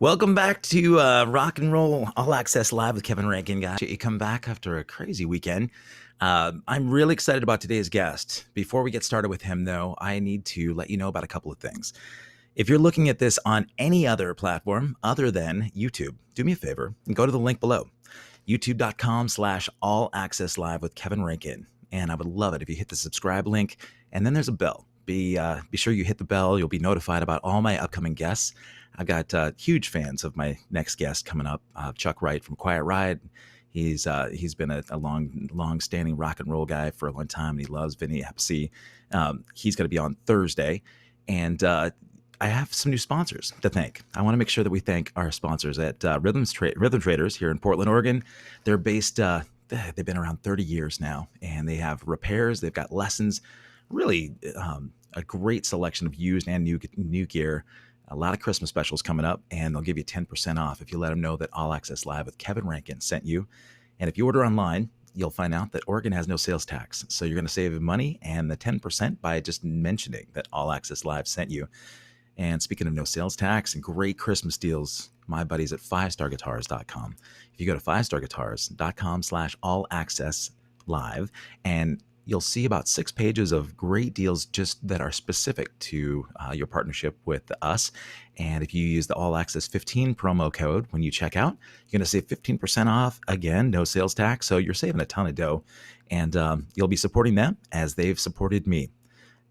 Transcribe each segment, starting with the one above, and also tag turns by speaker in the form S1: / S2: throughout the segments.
S1: Welcome back to Rock and Roll All Access Live with Kevin Rankin, guys. You come back after a crazy weekend. I'm really excited about today's guest. Before we get started with him, though, I need to let you know about a couple of things. If you're looking at this on any other platform other than YouTube, do me a favor and go to the link below, youtube.com/all access live with Kevin Rankin. And I would love it if you hit the subscribe link, and then there's a bell. Be sure you hit the bell. You'll be notified about all my upcoming guests. I've got huge fans of my next guest coming up, Chuck Wright from Quiet Riot. He's been a long-standing rock and roll guy for a long time, and he loves Vinny Appice. He's going to be on Thursday, and I have some new sponsors to thank. I want to make sure that we thank our sponsors at Rhythm Traders here in Portland, Oregon. They're based. They've been around 30 years now, and they have repairs. They've got lessons. Really, a great selection of used and new gear. A lot of Christmas specials coming up, and they'll give you 10% off if you let them know that All Access Live with Kevin Rankin sent you. And if you order online, you'll find out that Oregon has no sales tax. So you're going to save money and the 10% by just mentioning that All Access Live sent you. And speaking of no sales tax and great Christmas deals, my buddies at 5starguitars.com. If you go to 5starguitars.com/all access live, and you'll see about 6 pages of great deals just that are specific to your partnership with us. And if you use the All Access 15 promo code when you check out, you're going to save 15% off. Again, no sales tax. So you're saving a ton of dough. And you'll be supporting them as they've supported me.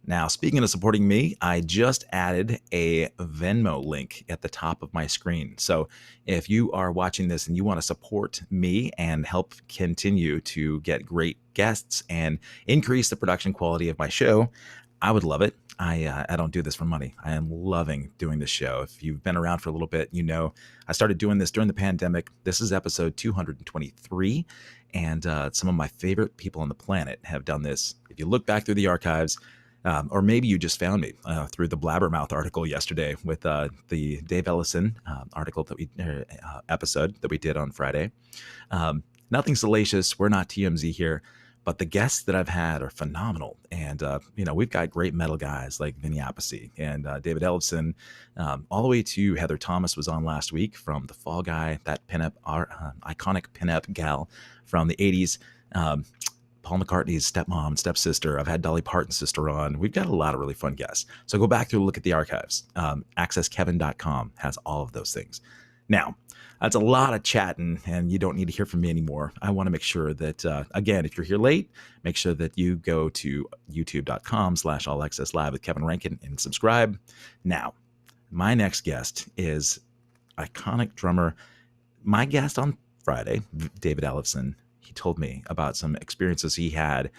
S1: Now, speaking of supporting me, I just added a Venmo link at the top of my screen. So if you are watching this and you want to support me and help continue to get great guests and increase the production quality of my show, I would love it. I don't do this for money. I am loving doing this show. If you've been around for a little bit, you know I started doing this during the pandemic. This is episode 223, and some of my favorite people on the planet have done this. If you look back through the archives, or maybe you just found me through the Blabbermouth article yesterday with the Dave Ellison article that we episode that we did on Friday. Nothing salacious. We're not TMZ here, but the guests that I've had are phenomenal. And we've got great metal guys like Vinny Appice and David Ellison, all the way to Heather Thomas was on last week from The Fall Guy, that pinup, iconic pinup gal from the 80s. Paul McCartney's stepmom, stepsister. I've had Dolly Parton's sister on. We've got a lot of really fun guests. So go back through and look at the archives. AccessKevin.com has all of those things. Now, that's a lot of chatting, and you don't need to hear from me anymore. I want to make sure that, again, if you're here late, make sure that you go to youtube.com/all access live with Kevin Rankin and subscribe. Now, my next guest is iconic drummer. My guest on Friday, David Ellison. He told me about some experiences he had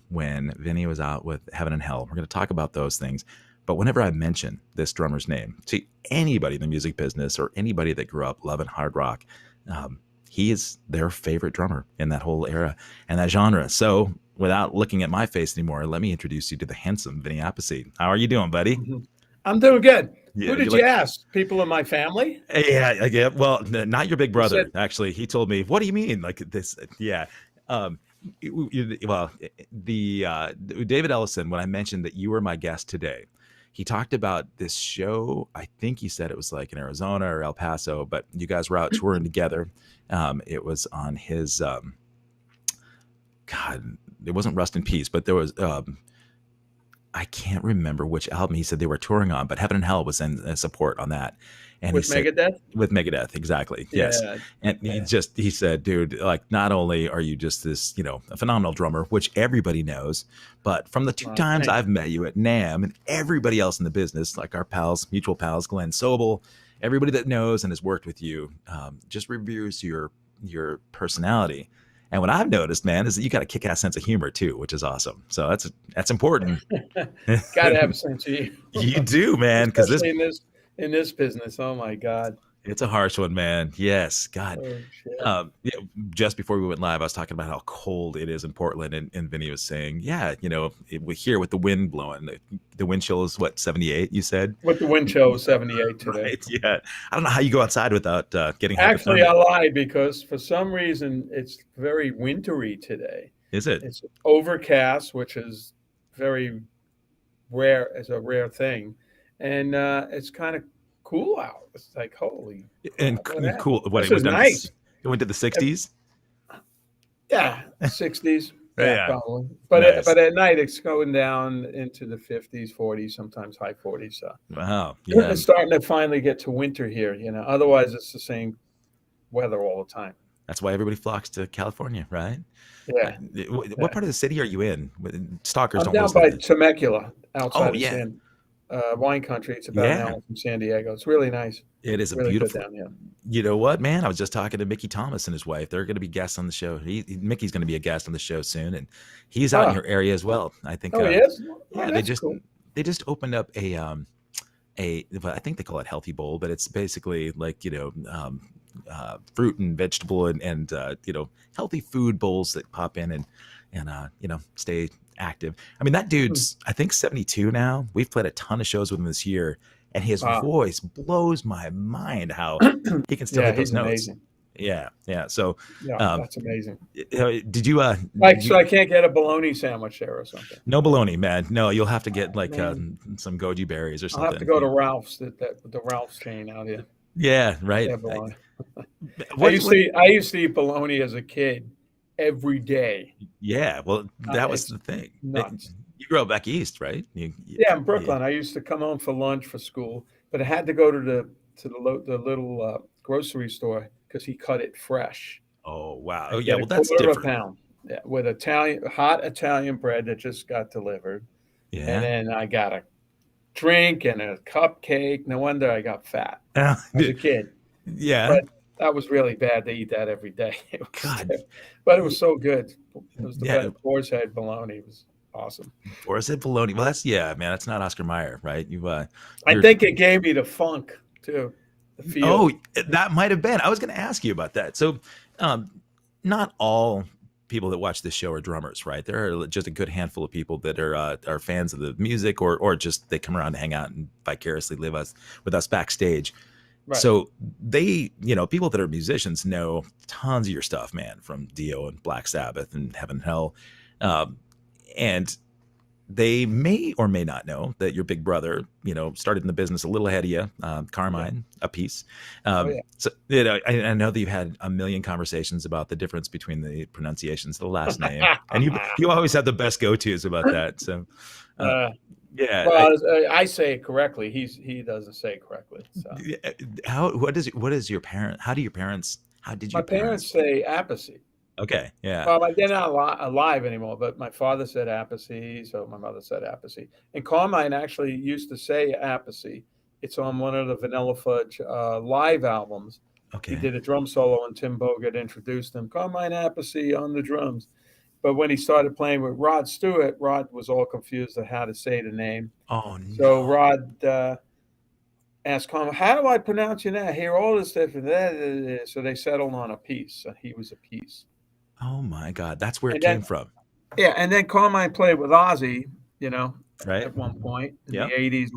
S1: when Vinny was out with Heaven and Hell. We're going to talk about those things. But whenever I mention this drummer's name to anybody in the music business or anybody that grew up loving hard rock, he is their favorite drummer in that whole era and that genre. So without looking at my face anymore, let me introduce you to the handsome Vinny Appice. How are you doing, buddy?
S2: I'm doing good.
S1: Yeah,
S2: Who did you ask? People in my family?
S1: Yeah. Well, not your big brother.
S2: said-
S1: Actually, he told me, "What do you mean?" Like this? Yeah. Well, David Ellison. When I mentioned that you were my guest today, he talked about this show. I think he said it was like in Arizona or El Paso, but you guys were out touring together. It was on his. God, it wasn't Rust in Peace, but there was. I can't remember which album he said they were touring on, but Heaven and Hell was in support on that. And
S2: with
S1: he said,
S2: Megadeth?
S1: With Megadeth, exactly. Yes.
S2: Yeah,
S1: And he said, dude, like, not only are you just this, a phenomenal drummer, which everybody knows, but from the two times I've met you at NAMM and everybody else in the business, like our pals, mutual pals, Glenn Sobel, everybody that knows and has worked with you, just reveres your personality. And what I've noticed, man, is that you got a kick-ass sense of humor too, which is awesome. So that's important.
S2: Got to have a sense of humor.
S1: You do, man, because
S2: in this business, oh my God,
S1: it's a harsh one, man. Yes, God.
S2: Oh,
S1: Just before we went live, I was talking about how cold it is in Portland, and Vinny was saying, "Yeah, we here with the wind blowing, the wind chill is what 78." You said
S2: with the wind chill was 78 today.
S1: Right, yeah, I don't know how you go outside without getting.
S2: Actually, I lied because for some reason it's very wintry today.
S1: Is it?
S2: It's overcast, which is very rare. It's a rare thing, and it's kind of cool out. It's like, holy
S1: And
S2: crap, what happened?
S1: cool. What
S2: This
S1: it
S2: is
S1: went down to
S2: nice.
S1: it went to the 60s.
S2: Yeah, 60s. Yeah,
S1: Yeah,
S2: probably. But
S1: nice.
S2: but at night it's going down into the 50s, 40s, sometimes high 40s. So
S1: Wow. Yeah,
S2: it's starting to finally get to winter here. Otherwise it's the same weather all the time.
S1: that's why everybody flocks to California, right?
S2: Yeah,
S1: What
S2: yeah.
S1: part of the city are you in? Stalkers
S2: I'm
S1: don't
S2: down
S1: always live
S2: by
S1: in.
S2: Temecula,
S1: Oh
S2: outside of
S1: yeah,
S2: wine country. It's about an
S1: yeah.
S2: hour from San Diego. It's really nice,
S1: It is a
S2: really good
S1: beautiful.
S2: down here.
S1: You know what, man? I was just talking to Mickey Thomas and his wife. They're going to be guests on the show. Mickey's going to be a guest on the show soon, and he's out in
S2: Ah,
S1: your area as well. I think.
S2: oh yes, oh
S1: Yeah,
S2: that's cool.
S1: they just opened up well, I think they call it Healthy Bowl, but it's basically like fruit and vegetable and healthy food bowls that pop in and stay active. I mean, that
S2: Hmm.
S1: dude's I think 72 now. We've played a ton of shows with him this year, and his
S2: Wow,
S1: voice blows my mind how he can still
S2: yeah,
S1: hit those
S2: he's
S1: notes.
S2: amazing.
S1: Yeah, yeah. So,
S2: Yeah,
S1: um,
S2: that's amazing.
S1: did you
S2: Like, so I can't get a bologna sandwich there or something.
S1: no baloney, man? No, you'll have to get like
S2: Man,
S1: some goji berries or
S2: I'll have to
S1: something.
S2: go to Ralph's, the Ralph's chain out here.
S1: Yeah, right.
S2: Yeah, bologna.
S1: What?
S2: I used to eat bologna as a kid every day.
S1: Yeah. Well, that was
S2: It's
S1: the thing.
S2: nuts.
S1: You grew up back east, right?
S2: Yeah, in
S1: Yeah.
S2: Brooklyn, I used to come home for lunch for school, but I had to go to the little grocery store because he cut it fresh.
S1: Oh wow. Oh
S2: I
S1: yeah.
S2: get a
S1: Well, that's
S2: quarter of a
S1: different.
S2: pound, yeah, with hot Italian bread that just got delivered, and
S1: Yeah.
S2: then I got a drink and a cupcake. No wonder I got fat as a kid.
S1: Yeah.
S2: But that was really bad to eat that every day.
S1: God.
S2: But it was so good. It was the
S1: Yeah.
S2: best. Boar's Head bologna. It was awesome.
S1: Or is it bologna? Well, man. That's not Oscar Mayer, right?
S2: I
S1: You're.
S2: think it gave me the funk too, the feel.
S1: Oh, that might have been. I was going to ask you about that. So, um, not all people that watch this show are drummers, right? There are just a good handful of people that are fans of the music, or just they come around to hang out and vicariously live with us backstage.
S2: Right.
S1: So people that are musicians know tons of your stuff, man, from Dio and Black Sabbath and Heaven and Hell, and they may or may not know that your big brother, started in the business a little ahead of you, Carmine Appice.
S2: Oh yeah.
S1: So, I know that you've had a million conversations about the difference between the pronunciations of the last name, and you always have the best go-tos about that. So, uh, yeah.
S2: Well, I say it correctly. He doesn't say it correctly. So
S1: How did your parents?
S2: my parents say Appice.
S1: Okay. Yeah.
S2: Well, they're not alive anymore, but my father said Appice, so my mother said Appice. And Carmine actually used to say Appice. It's on one of the Vanilla Fudge live albums. He
S1: Okay.
S2: did a drum solo, and Tim Bogert introduced him, Carmine Appice on the drums. But when he started playing with Rod Stewart, Rod was all confused on how to say the name.
S1: Oh
S2: So
S1: no.
S2: Rod asked Carmine, "How do I pronounce your name? I hear all this different." So they settled on Appice. So he was Appice.
S1: Oh my God. That's where it
S2: And
S1: came
S2: then
S1: from,
S2: Yeah, and then Carmine played with Ozzy,
S1: right?
S2: at one point in
S1: Yep.
S2: the 80s.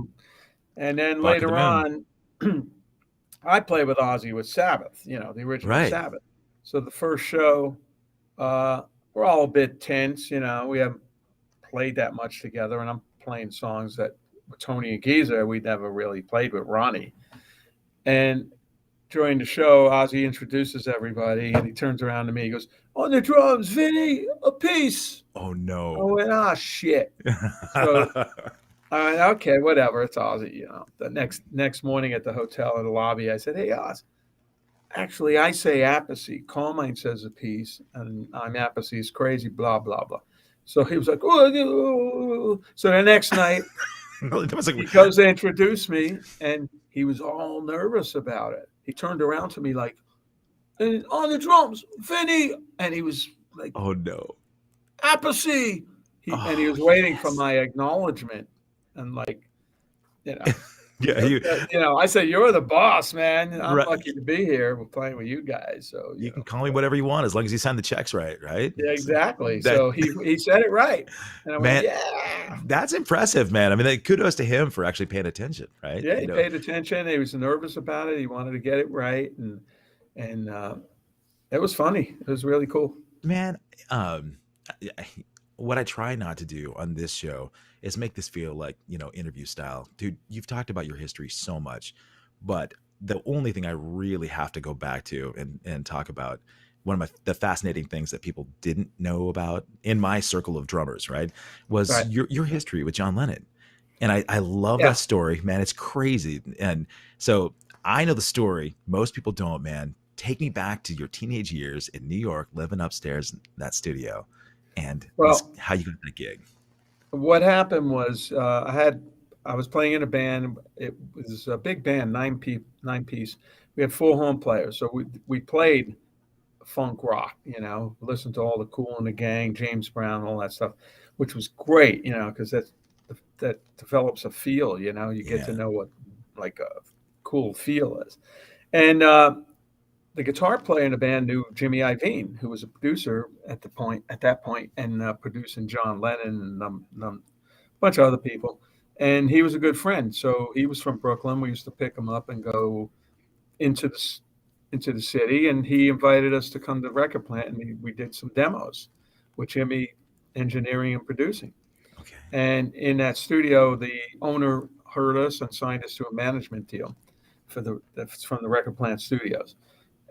S2: And then
S1: Bark at the
S2: later
S1: Moon.
S2: on, I played with Ozzy with Sabbath, the original
S1: Right.
S2: Sabbath. So the first show, we're all a bit tense, we haven't played that much together. And I'm playing songs that with Tony and Geezer, we never really played with Ronnie. And during the show, Ozzy introduces everybody and he turns around to me. He goes, "On the drums, Vinny Appice."
S1: Oh
S2: I
S1: no.
S2: went, "Ah, shit." So I went, "Okay, whatever. It's Ozzy." The next morning at the hotel in the lobby, I said, "Hey, Oz, actually, I say Appice. Carmine says Appice, and I'm Appice's crazy, blah, blah, blah." So he was like, "Oh." So the next night,
S1: That was like,
S2: he goes to introduce me, and he was all nervous about it. He turned around to me like, "On the drums, Vinny," and he was like,
S1: oh no.
S2: "Appice." And he
S1: Oh
S2: was waiting for
S1: yes.
S2: my acknowledgement, and you know,
S1: Yeah. You
S2: I said, "You're the boss, man. I'm
S1: right.
S2: lucky to be here. We're playing with you guys." So
S1: You can call me whatever you want as long as you sign the checks right. Right.
S2: yeah, exactly.
S1: That
S2: So he said it right, and I went,
S1: man.
S2: "Yeah."
S1: That's impressive, man. I mean, kudos to him for actually paying attention, right?
S2: Yeah, he paid attention. He was nervous about it. He wanted to get it right, and it was funny. It was really cool.
S1: Man, um, what I try not to do on this show is make this feel like, interview style. Dude, you've talked about your history so much, But the only thing I really have to go back to and talk about, one of the fascinating things that people didn't know about in my circle of drummers, right, was
S2: Right.
S1: your history with John Lennon. And I love
S2: Yeah.
S1: that story, man. It's crazy. And so I know the story. Most people don't, man. Take me back to your teenage years in New York, living upstairs in that studio, and
S2: Well,
S1: how you got that gig.
S2: what happened was I was playing in a band. It was a big band, nine piece. We had four horn players, so we played funk rock. Listened to all the Cool and the Gang, James Brown, all that stuff, which was great. Because that develops a feel. You get to
S1: Yeah.
S2: know what like a cool feel is. And the guitar player in the band knew Jimmy Iovine, who was a producer at that point, and producing John Lennon and a bunch of other people. And he was a good friend. So he was from Brooklyn. We used to pick him up and go into the city, and he invited us to come to the record plant, and we did some demos with Jimmy engineering and producing.
S1: Okay.
S2: And in that studio, the owner heard us and signed us to a management deal from the record plant studios,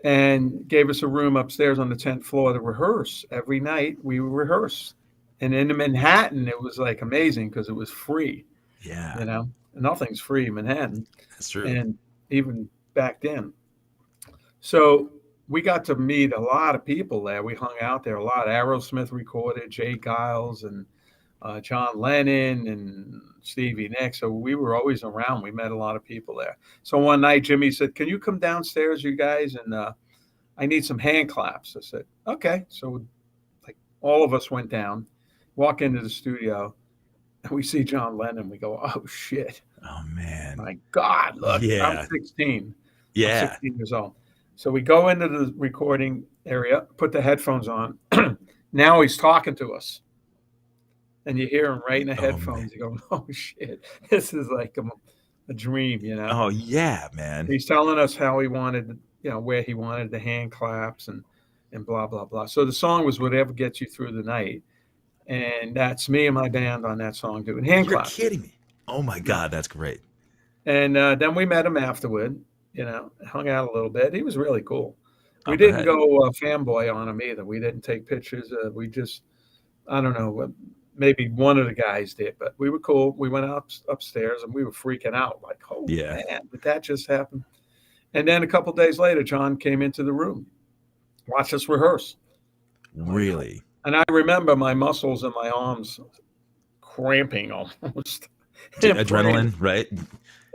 S2: and gave us a room upstairs on the 10th floor to rehearse. Every night we would rehearse. And in Manhattan, it was like amazing because it was free.
S1: Yeah.
S2: Nothing's free in Manhattan,
S1: That's true.
S2: and even back then. So we got to meet a lot of people there. We hung out there a lot. Aerosmith recorded, Jay Giles and John Lennon and Stevie Nicks. So we were always around. We met a lot of people there. So one night, Jimmy said, "Can you come downstairs, you guys? And I need some hand claps." I said, "Okay." So like all of us went down, walk into the studio, and we see John Lennon. We go, "Oh shit.
S1: Oh man.
S2: My God, look, I'm
S1: Yeah.
S2: 16. I'm
S1: Yeah.
S2: 16 years old." So we go into the recording area, put the headphones on. Now he's talking to us. And you hear him right in the
S1: Oh man.
S2: headphones. You go, "Oh shit, this is like a dream."
S1: Oh yeah, man.
S2: He's telling us how he wanted, where he wanted the hand claps and blah blah blah. So the song was "Whatever Gets You Through the Night," and that's me and my band on that song doing hand
S1: You're
S2: claps.
S1: kidding me. Oh my
S2: Yeah.
S1: God, that's great.
S2: And then we met him afterward. Hung out a little bit. He was really cool.
S1: I
S2: We didn't
S1: bet.
S2: go fanboy on him either. We didn't take pictures. We just, I don't know, maybe one of the guys did, but we were cool. We went upstairs and we were freaking out, like, "Holy
S1: Yeah.
S2: man, did that just happen?" And then a couple days later, John came into the room, watched us rehearse.
S1: Really.
S2: And I remember my muscles and my arms cramping almost.
S1: Adrenaline, right?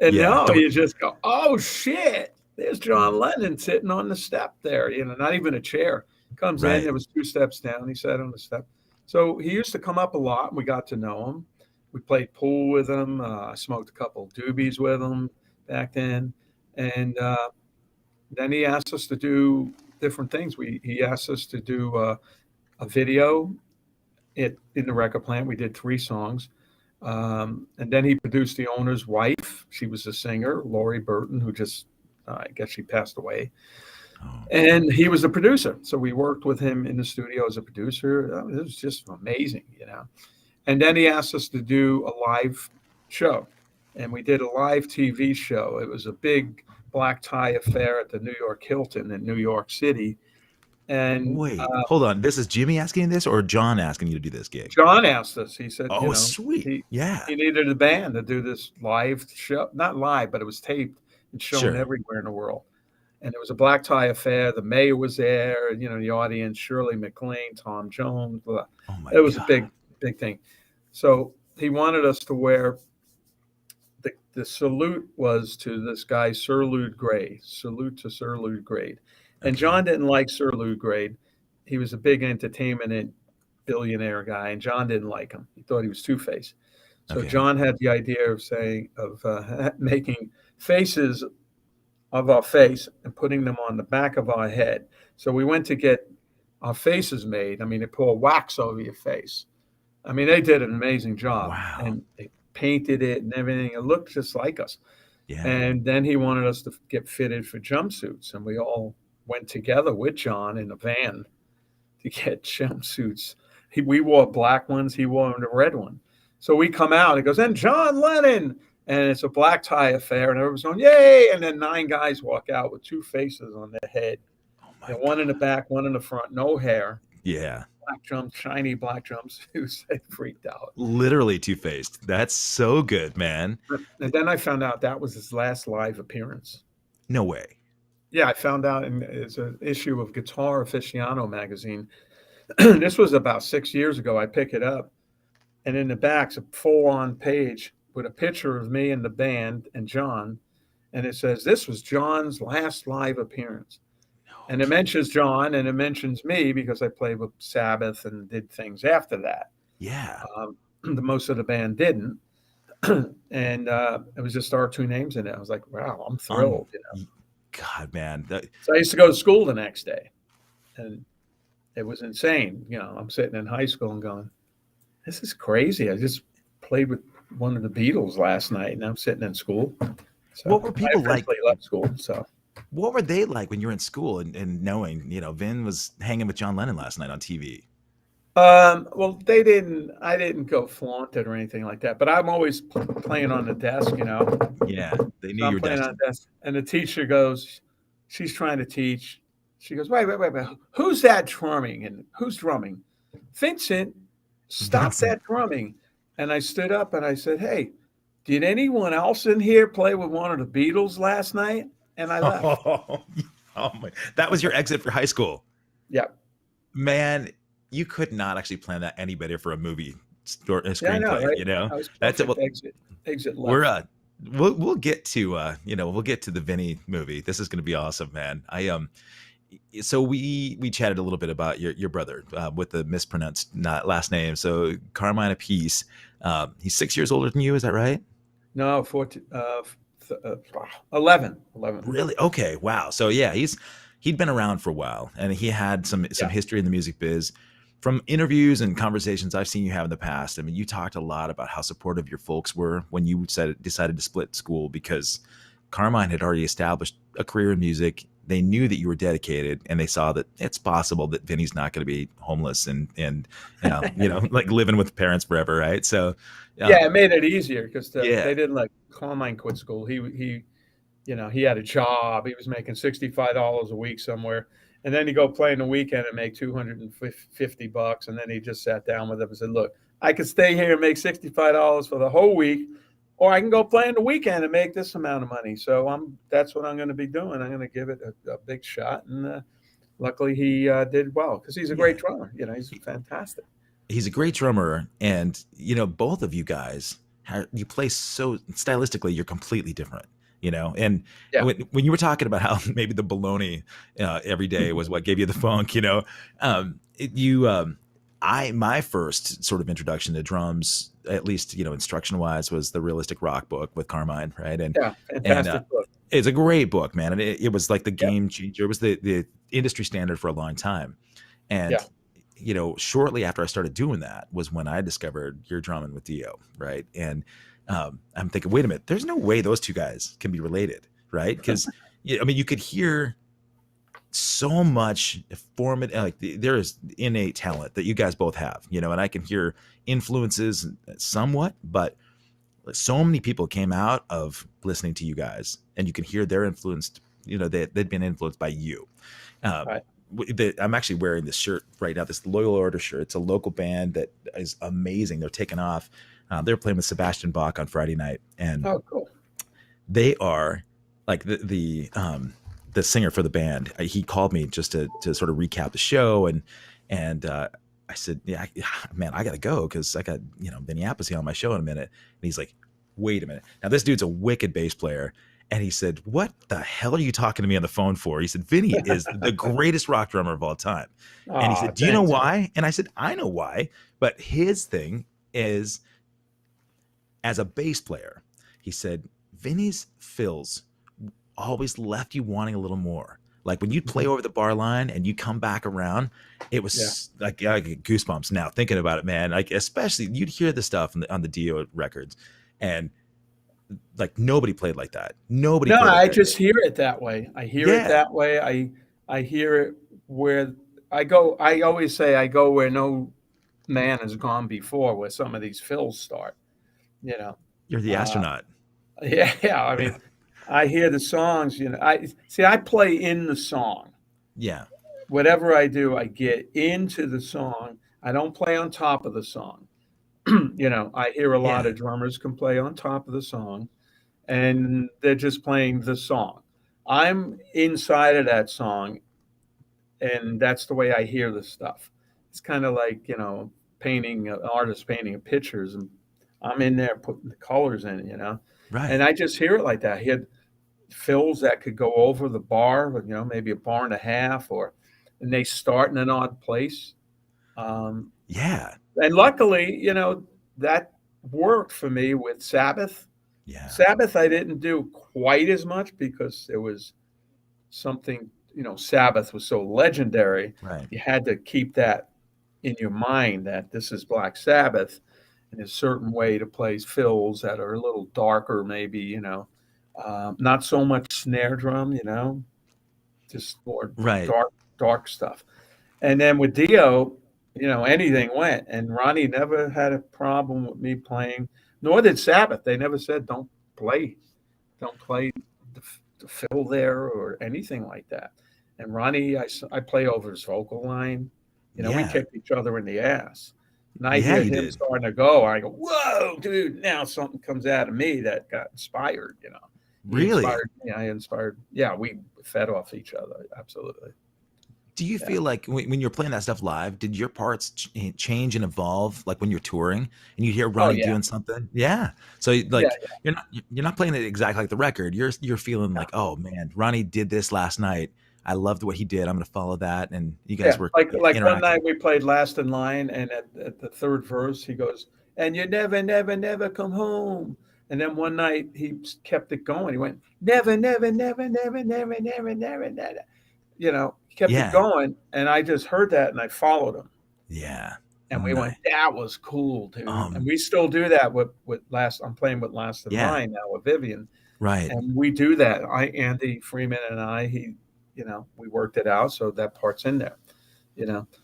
S2: And
S1: Yeah.
S2: no,
S1: Don't.
S2: you just go, "Oh shit, there's John Lennon sitting on the step there." Not even a chair. Comes in,
S1: Right.
S2: there was 2 steps down. He sat on the step. So he used to come up a lot, and we got to know him. We played pool with him. I smoked a couple of doobies with him back then. And then he asked us to do different things. He asked us to do a video in the record plant. We did 3 songs. And then he produced the owner's wife. She was a singer, Laurie Burton, who just, I guess she passed away.
S1: Oh.
S2: And he was a producer. So we worked with him in the studio as a producer. It was just amazing. And then he asked us to do a live show. And we did a live TV show. It was a big black tie affair at the New York Hilton in New York City. And
S1: Wait, hold on. This is Jimmy asking this or John asking you to do this gig?
S2: John asked us. He said,
S1: Oh, sweet.
S2: he
S1: Yeah.
S2: he needed a band to do this live show. Not live, but it was taped and shown
S1: Sure.
S2: everywhere in the world. And it was a black tie affair. The mayor was there, the audience, Shirley MacLaine, Tom Jones. Blah.
S1: Oh my
S2: It was a
S1: God.
S2: big thing. So he wanted us to wear the salute was to this guy, Sir Lude Gray. Salute to Sir Lude Gray. And
S1: Okay.
S2: John didn't like Sir Lude Gray. He was a big entertainment billionaire guy, and John didn't like him. He thought he was two-faced. So
S1: Okay.
S2: John had the idea of making faces of our face and putting them on the back of our head. So we went to get our faces made. I mean, they pour wax over your face. I mean, they did an amazing job.
S1: Wow.
S2: And they painted it and everything. It looked just like us.
S1: Yeah.
S2: And then he wanted us to get fitted for jumpsuits. And we all went together with John in a van to get jumpsuits. We wore black ones. He wore the red one. So we come out. He goes, "And John Lennon." and it's a black tie affair, and everyone's going, yay! And then 9 guys walk out with 2 faces on their head.
S1: Oh my
S2: One in the
S1: God.
S2: back, one in the front, no hair,
S1: Yeah.
S2: black jump, shiny black jumpsuits. They freaked out.
S1: Literally two-faced. That's so good, man.
S2: And then I found out that was his last live appearance.
S1: No way.
S2: Yeah, I found out it's an issue of Guitar Aficionado magazine. This was about 6 years ago. I pick it up, and in the back's a full-on page with a picture of me and the band and John, and it says, this was John's last live appearance. And it mentions John, and it mentions me because I played with Sabbath and did things after that.
S1: Yeah.
S2: Most of the band didn't. And it was just our 2 names in it. I was like, wow, I'm thrilled.
S1: God, man.
S2: So I used to go to school the next day, and it was insane. I'm sitting in high school and going, this is crazy. I just played with one of the Beatles last night, and I'm sitting in school. So
S1: what were people like?
S2: Left school. So
S1: what were they like when you were in school and knowing, Vin was hanging with John Lennon last night on TV?
S2: Well, I didn't go flaunt it or anything like that, but I'm always playing on the desk,
S1: Yeah, they knew you were
S2: playing on the desk, and the teacher goes, she's trying to teach. She goes, wait, who's that drumming? And who's drumming? Vincent, stop that drumming. And I stood up and I said, hey, did anyone else in here play with one of the Beatles last night? And I left.
S1: Oh my! That was your exit for high school.
S2: Yeah,
S1: man. You could not actually plan that any better for a movie or a screenplay.
S2: Yeah, I know, right?
S1: That's it. Well,
S2: exit left.
S1: We're we'll get to we'll get to the Vinny movie. This is going to be awesome, man. So we chatted a little bit about your brother with the mispronounced last name. So Carmine Appice. He's 6 years older than you. Is that right?
S2: No, 14, 11.
S1: Really? Okay. Wow. So yeah, he'd been around for a while, and he had some history in the music biz. From interviews and conversations I've seen you have in the past, I mean, you talked a lot about how supportive your folks were when you decided to split school, because Carmine had already established a career in music. They knew that you were dedicated, and they saw that it's possible that Vinny's not going to be homeless and like living with parents forever, right? So
S2: it made it easier because they didn't let Carmine quit school. He had a job. He was making $65 a week somewhere. And then he'd go play in the weekend and make $250. And then he just sat down with him and said, look, I could stay here and make $65 for the whole week, or I can go play in the weekend and make this amount of money. So that's what I'm going to be doing. I'm going to give it a big shot. And luckily he did well, because he's a great drummer. He's fantastic.
S1: He's a great drummer. And, both of you guys, you play so stylistically, you're completely different. And when you were talking about how maybe the bologna every day was what gave you the funk, my first sort of introduction to drums, at least, instruction wise, was the Realistic Rock book with Carmine. Right. And
S2: fantastic book.
S1: It's a great book, man. And it was like the game changer. It was the industry standard for a long time. And, shortly after I started doing that was when I discovered your drumming with Dio. Right. And, I'm thinking, wait a minute, there's no way those two guys can be related, right? Because you could hear so much there is innate talent that you guys both have, and I can hear influences somewhat, but so many people came out of listening to you guys, and you can hear their influence. They'd been influenced by you.
S2: Right.
S1: I'm actually wearing this shirt right now, this Loyal Order shirt. It's a local band that is amazing. They're taking off. They were playing with Sebastian Bach on Friday night, and
S2: cool.
S1: They are like the singer for the band. He called me just to sort of recap the show, and I said, yeah, man, I got to go because I got Vinny Appice on my show in a minute. And he's like, wait a minute, now this dude's a wicked bass player. And he said, what the hell are you talking to me on the phone for? He said, Vinny is the greatest rock drummer of all time. And he said, do you know why? And I said, I know why. But his thing is, as a bass player, he said, Vinny's fills always left you wanting a little more. Like when you'd play over the bar line and you come back around, it was like I get goosebumps now thinking about it, man. Like especially you'd hear the stuff on the Dio records, and like nobody played like that. Nobody.
S2: No, I
S1: like
S2: just hear it that way. I hear it that way. I hear it where I go. I always say I go where no man has gone before, where some of these fills start.
S1: You're the astronaut.
S2: Yeah, yeah. I mean, I hear the songs. I play in the song.
S1: Yeah.
S2: Whatever I do, I get into the song. I don't play on top of the song. I hear a lot
S1: Yeah.
S2: of drummers can play on top of the song, and they're just playing the song. I'm inside of that song, and that's the way I hear the stuff. It's kind of like painting an artist painting pictures, and I'm in there putting the colors in it, and
S1: Right.
S2: I just hear it like that. I hear fills that could go over the bar, maybe a bar and a half, and they start in an odd place. Um,
S1: Yeah.
S2: and luckily, that worked for me with Sabbath.
S1: Yeah.
S2: Sabbath, I didn't do quite as much because there was something, Sabbath was so legendary.
S1: Right.
S2: You had to keep that in your mind that this is Black Sabbath and a certain way to play fills that are a little darker, maybe, not so much snare drum, just more
S1: Right.
S2: dark stuff. And then with Dio, anything went. And Ronnie never had a problem with me playing, nor did Sabbath. They never said don't play the fill there or anything like that. And Ronnie, I play over his vocal line. We
S1: Yeah.
S2: kicked each other in the ass. And I
S1: Yeah,
S2: hear
S1: you
S2: him
S1: did.
S2: starting to go. I go, whoa, dude! Now something comes out of me that got inspired. He
S1: Really?
S2: inspired me. I inspired. Yeah, we fed off each other. Absolutely.
S1: Do you
S2: Yeah.
S1: feel like when you're playing that stuff live, did your parts change and evolve like when you're touring and you hear
S2: Oh
S1: Ronnie
S2: yeah.
S1: doing something? Yeah. So
S2: Yeah.
S1: like you're not playing it exactly like the record. You're feeling
S2: Yeah.
S1: like, oh man, Ronnie did this last night. I loved what he did. I'm gonna follow that. And you guys
S2: Yeah,
S1: were
S2: like one
S1: interacting.
S2: night we played Last in Line, and at the third verse, he goes, "And you never, never, never come home." And then one night he kept it going. He went, "Never, never, never, never, never, never, never, never." He kept it
S1: Yeah.
S2: going, and I just heard that, and I followed him,
S1: Yeah.
S2: and we went,
S1: Nice.
S2: "That was cool, dude." And
S1: Um,
S2: we still do that with Last. I'm playing with Last in
S1: yeah.
S2: Line now with Vivian,
S1: Right.
S2: and we do that. Andy Freeman and I, we worked it out, so that part's in there.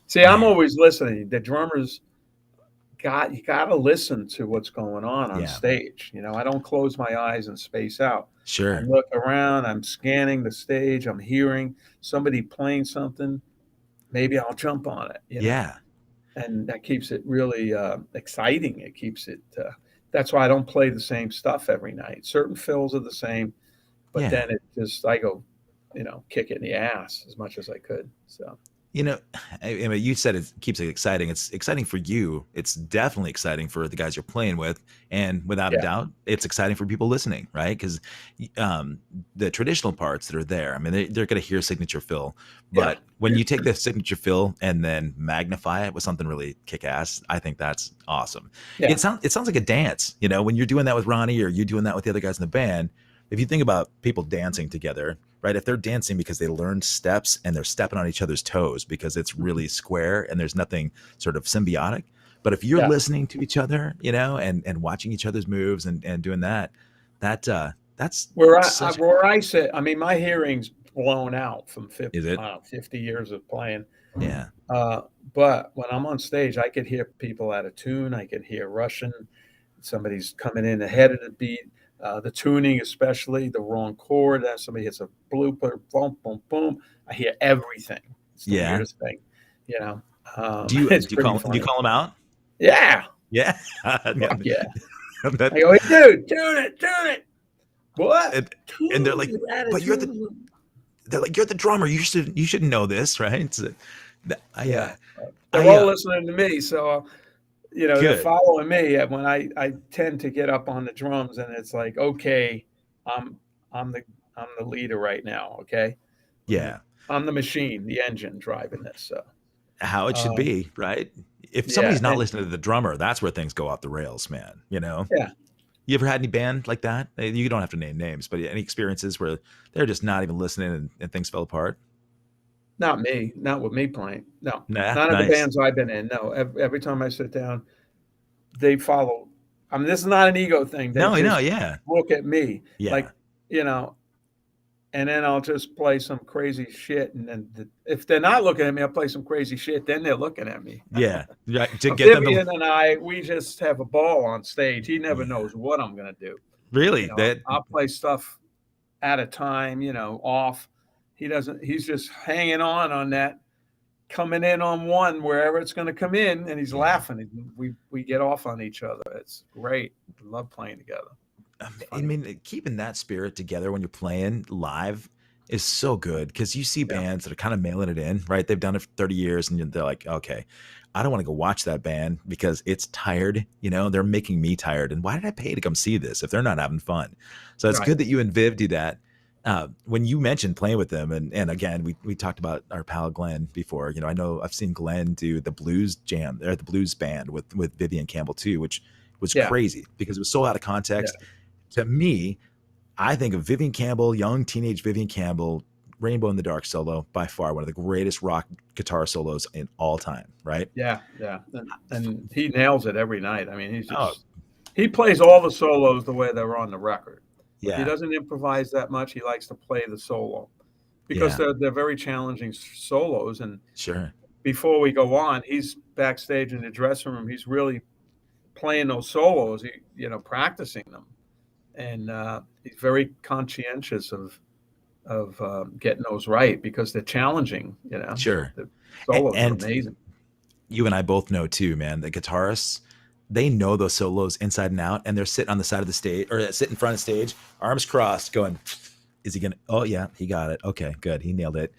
S2: See, I'm
S1: Man.
S2: always listening. The drummers you got to listen to what's going on
S1: Yeah.
S2: stage. I don't close my eyes and space out. I
S1: Sure.
S2: look around, I'm scanning the stage, I'm hearing somebody playing something, maybe I'll jump on it.
S1: Yeah.
S2: And that keeps it really exciting. It keeps it that's why I don't play the same stuff every night. Certain fills are the same, but
S1: Yeah.
S2: then I go, kick it in the ass as much as I could. So
S1: You know, I mean, you said it keeps it exciting. It's exciting for you. It's definitely exciting for the guys you're playing with, and without a
S2: yeah,
S1: doubt, it's exciting for people listening, right? Because the traditional parts that are there, I mean, they're going to hear signature fill,
S2: yeah.
S1: but when you take the signature fill and then magnify it with something really kick-ass, I think that's awesome.
S2: Yeah.
S1: It sounds like a dance, when you're doing that with Ronnie or you doing that with the other guys in the band. If you think about people dancing together, right? If they're dancing because they learned steps and they're stepping on each other's toes because it's really square and there's nothing sort of symbiotic. But if you're
S2: Yeah.
S1: listening to each other, and watching each other's moves and doing that's such.
S2: Where I sit, I mean, my hearing's blown out from
S1: Is it?
S2: 50 years of playing.
S1: Yeah.
S2: Uh, but when I'm on stage, I could hear people out of tune. I can hear Russian. Somebody's coming in ahead of the beat. The tuning, especially the wrong chord. Somebody hits a blooper, boom, boom, boom. I hear everything. It's the
S1: Yeah.
S2: weirdest thing, you know.
S1: Do you
S2: It's
S1: do you
S2: pretty
S1: call do you
S2: funny.
S1: call them out?
S2: Yeah,
S1: Yeah.
S2: fuck yeah.
S1: That-
S2: I go, hey, dude, tune it. What?
S1: and, and they're
S2: Tune
S1: like,
S2: your
S1: but
S2: attitude.
S1: they're like, you're the drummer. You should know this, right? So,
S2: Yeah, they're
S1: I
S2: all listening to me, so they're
S1: good.
S2: following me. And when I tend to get up on the drums, and it's like, okay, I'm I'm the I'm the leader right now. Okay,
S1: Yeah.
S2: I'm the machine, the engine driving this. So
S1: How it should
S2: um,
S1: be, right? If
S2: yeah,
S1: somebody's not
S2: and
S1: listening to the drummer, that's where things go off the rails, man.
S2: yeah,
S1: You ever had any band like that? You don't have to name names, but any experiences where they're just not even listening and things fell apart?
S2: not me, not with me playing. No,
S1: Nah,
S2: none of the
S1: nice.
S2: bands I've been in. No, every time I sit down, they follow. I mean, this is not an ego thing. They
S1: No,
S2: just
S1: yeah.
S2: look at me
S1: Yeah.
S2: like you know and then I'll just play some crazy shit. And then if they're not looking at me, I'll play some crazy shit. Then they're looking at me.
S1: Yeah. Right. To get them to
S2: Vivian and I, we just have a ball on stage. He never
S1: yeah.
S2: knows what I'm going to do.
S1: Really? That
S2: I'll play stuff at a time, off. He doesn't. He's just hanging on that, coming in on one wherever it's going to come in, and he's laughing. We get off on each other. It's great. I love playing together.
S1: I mean, keeping that spirit together when you're playing live is so good because you see bands that are kind of mailing it in, right? They've done it for 30 years and they're like, okay, I don't want to go watch that band because it's tired. They're making me tired. And why did I pay to come see this if they're not having fun? So it's good that you and Viv do that. When you mentioned playing with them, and again, we talked about our pal Glenn before. I know I've seen Glenn do the blues jam or the blues band with Vivian Campbell too, which was crazy because it was so out of context.
S2: Yeah.
S1: To me, I think of Vivian Campbell, young teenage Vivian Campbell, Rainbow in the Dark solo, by far one of the greatest rock guitar solos in all time, right?
S2: Yeah. And he nails it every night. I mean, he plays all the solos the way they're on the record.
S1: Yeah.
S2: He doesn't improvise that much. He likes to play the solo because they're very challenging solos. And before we go on, he's backstage in the dressing room. He's really playing those solos, practicing them. And he's very conscientious of getting those right because they're challenging.
S1: Sure.
S2: The solos are amazing.
S1: You and I both know too, man. The guitarists, they know those solos inside and out, and they're sitting on the side of the stage or sitting in front of the stage, arms crossed, going, "Is he gonna? Oh yeah, he got it. Okay, good, he nailed it."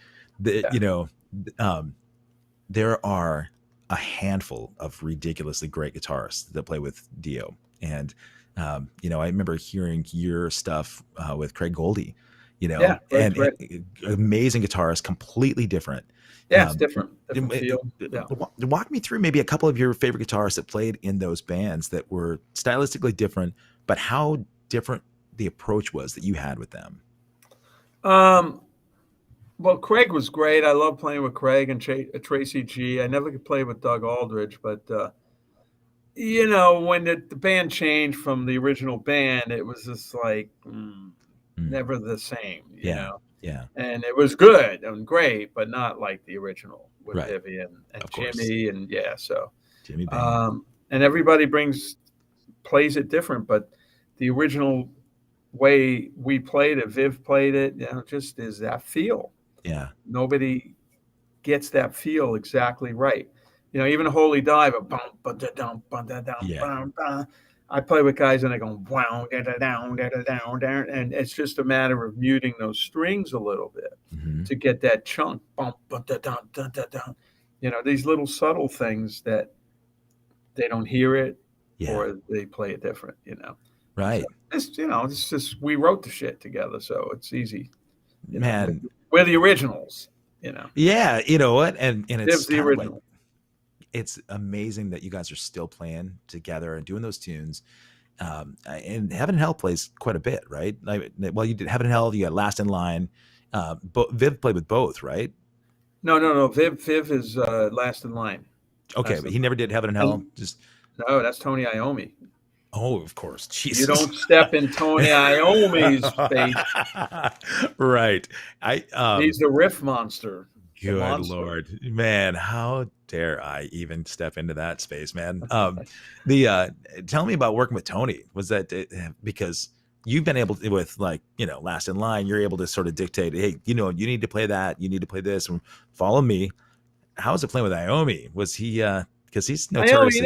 S1: There are a handful of ridiculously great guitarists that play with Dio, and I remember hearing your stuff with Craig Goldie, and amazing guitarist, completely different.
S2: Yeah, it's different feel.
S1: Walk me through maybe a couple of your favorite guitarists that played in those bands that were stylistically different, but how different the approach was that you had with them.
S2: Well, Craig was great. I love playing with Craig and Tracy G. I never could play with Doug Aldridge, but when the band changed from the original band, it was just like never the same. You know.
S1: Yeah.
S2: And it was good and great, but not like the original with Vivian and Jimmy and so
S1: Jimmy Bain.
S2: And everybody plays it different, but the original way we played it, Viv played it, just is that feel.
S1: Yeah.
S2: Nobody gets that feel exactly right. Even Holy Diver, I play with guys and I go wow, down, and it's just a matter of muting those strings a little bit to get that chunk. These little subtle things that they don't hear it or they play it different.
S1: Right.
S2: So it's just we wrote the shit together, so it's easy.
S1: Man,
S2: we're the originals.
S1: Yeah, you know what, and it's
S2: the original.
S1: It's amazing that you guys are still playing together and doing those tunes. And Heaven and Hell plays quite a bit, right? You did Heaven and Hell, you got Last in Line. Viv played with both, right?
S2: No. Viv is Last in Line.
S1: Okay, but he never did Heaven and Hell.
S2: No, that's Tony Iommi.
S1: Oh, of course. Jesus.
S2: You don't step in Tony Iommi's space.
S1: Right.
S2: He's the riff monster.
S1: Good Lord, man! How dare I even step into that space, man? Tell me about working with Tony. Was that because you've been able to, with Last in Line, you're able to sort of dictate, hey, you need to play that, you need to play this, and follow me. How was it playing with Iommi? Was he because he's notorious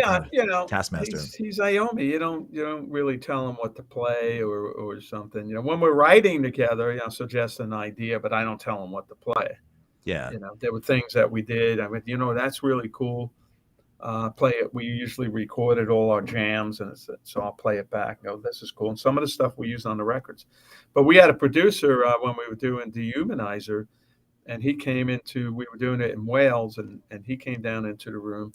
S1: taskmaster?
S2: He's Iommi. You don't really tell him what to play or something. When we're writing together, suggest an idea, but I don't tell him what to play.
S1: Yeah.
S2: There were things that we did. I mean, that's really cool. Play it. We usually recorded all our jams, and so I'll play it back. This is cool. And some of the stuff we used on the records. But we had a producer when we were doing Dehumanizer, and he came we were doing it in Wales, and he came down into the room.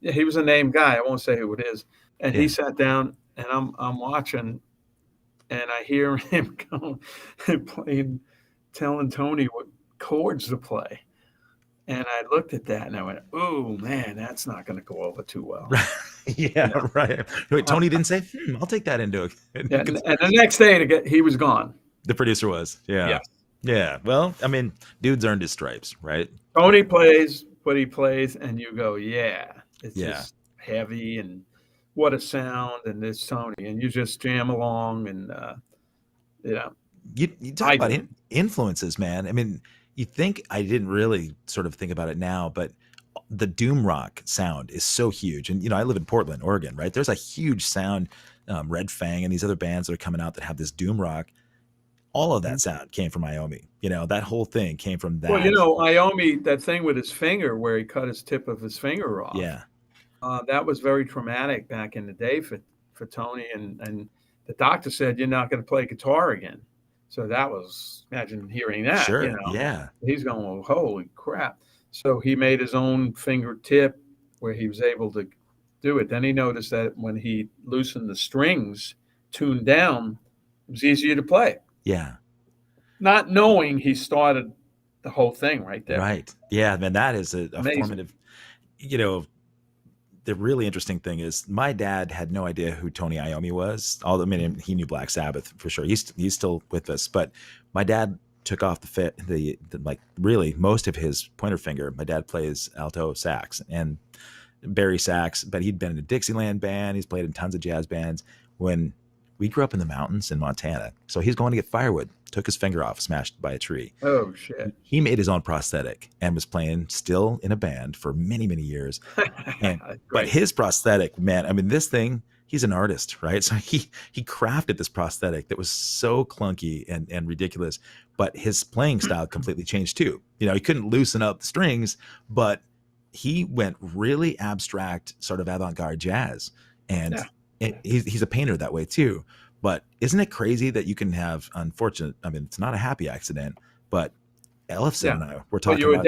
S2: He was a named guy. I won't say who it is. And he sat down, and I'm watching, and I hear him going and playing, telling Tony what chords to play, and I looked at that and I went, "Oh man, that's not going to go over too well."
S1: Right. Wait, Tony didn't say, "I'll take that into it."
S2: And the next day, he was gone.
S1: The producer was, yeah. Well, I mean, dude's earned his stripes, right?
S2: Tony plays what he plays, and you go, "Yeah, it's just heavy and what a sound, and this Tony, and you just jam along, and
S1: You talk about influences, man. I mean, you think I didn't really sort of think about it now, but the doom rock sound is so huge. And I live in Portland, Oregon, right? There's a huge sound, Red Fang and these other bands that are coming out that have this doom rock. All of that sound came from Iommi. That whole thing came from that.
S2: Well, Iommi, that thing with his finger where he cut his tip of his finger off.
S1: Yeah.
S2: That was very traumatic back in the day for Tony, and the doctor said, you're not going to play guitar again. So that was, imagine hearing that.
S1: Sure. Yeah.
S2: He's going, well, holy crap. So he made his own fingertip where he was able to do it. Then he noticed that when he loosened the strings, tuned down, it was easier to play.
S1: Yeah.
S2: Not knowing he started the whole thing right there.
S1: Right. Yeah, man, that is a formative, the really interesting thing is my dad had no idea who Tony Iommi was. Although, I mean, he knew Black Sabbath for sure. He's still with us, but my dad took off the like really most of his pointer finger. My dad plays alto sax and bari sax, but he'd been in a Dixieland band. He's played in tons of jazz bands. When we grew up in the mountains in Montana, so he's going to get firewood, took his finger off, smashed by a tree.
S2: Oh shit.
S1: He made his own prosthetic and was playing still in a band for many, many years. But his prosthetic, man, I mean, this thing, he's an artist, right? So he crafted this prosthetic that was so clunky and ridiculous, but his playing style completely changed too. He couldn't loosen up the strings, but he went really abstract, sort of avant-garde jazz. And he's a painter that way too. But isn't it crazy that you can have it's not a happy accident, but Ellison and I were talking about.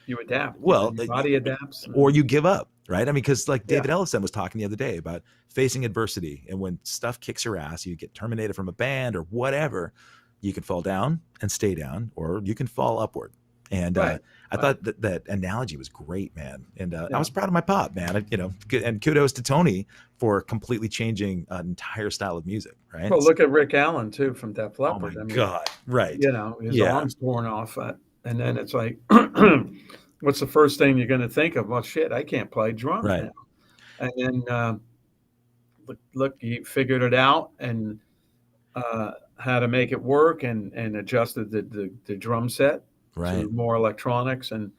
S2: You adapt.
S1: Well,
S2: your body adapts.
S1: Or you give up, right? I mean, because like David Ellison was talking the other day about facing adversity. And when stuff kicks your ass, you get terminated from a band or whatever, you can fall down and stay down, or you can fall upward. And I thought that analogy was great, man. And I was proud of my pop, man. And kudos to Tony for completely changing an entire style of music, right?
S2: Well, look at Rick Allen too from Def Leppard.
S1: Oh my God, right?
S2: His arm's torn off, and then it's like, what's the first thing you're going to think of? Well, shit, I can't play drums now. And then look, he figured it out and how to make it work, and adjusted the drum set.
S1: Right.
S2: To more electronics, and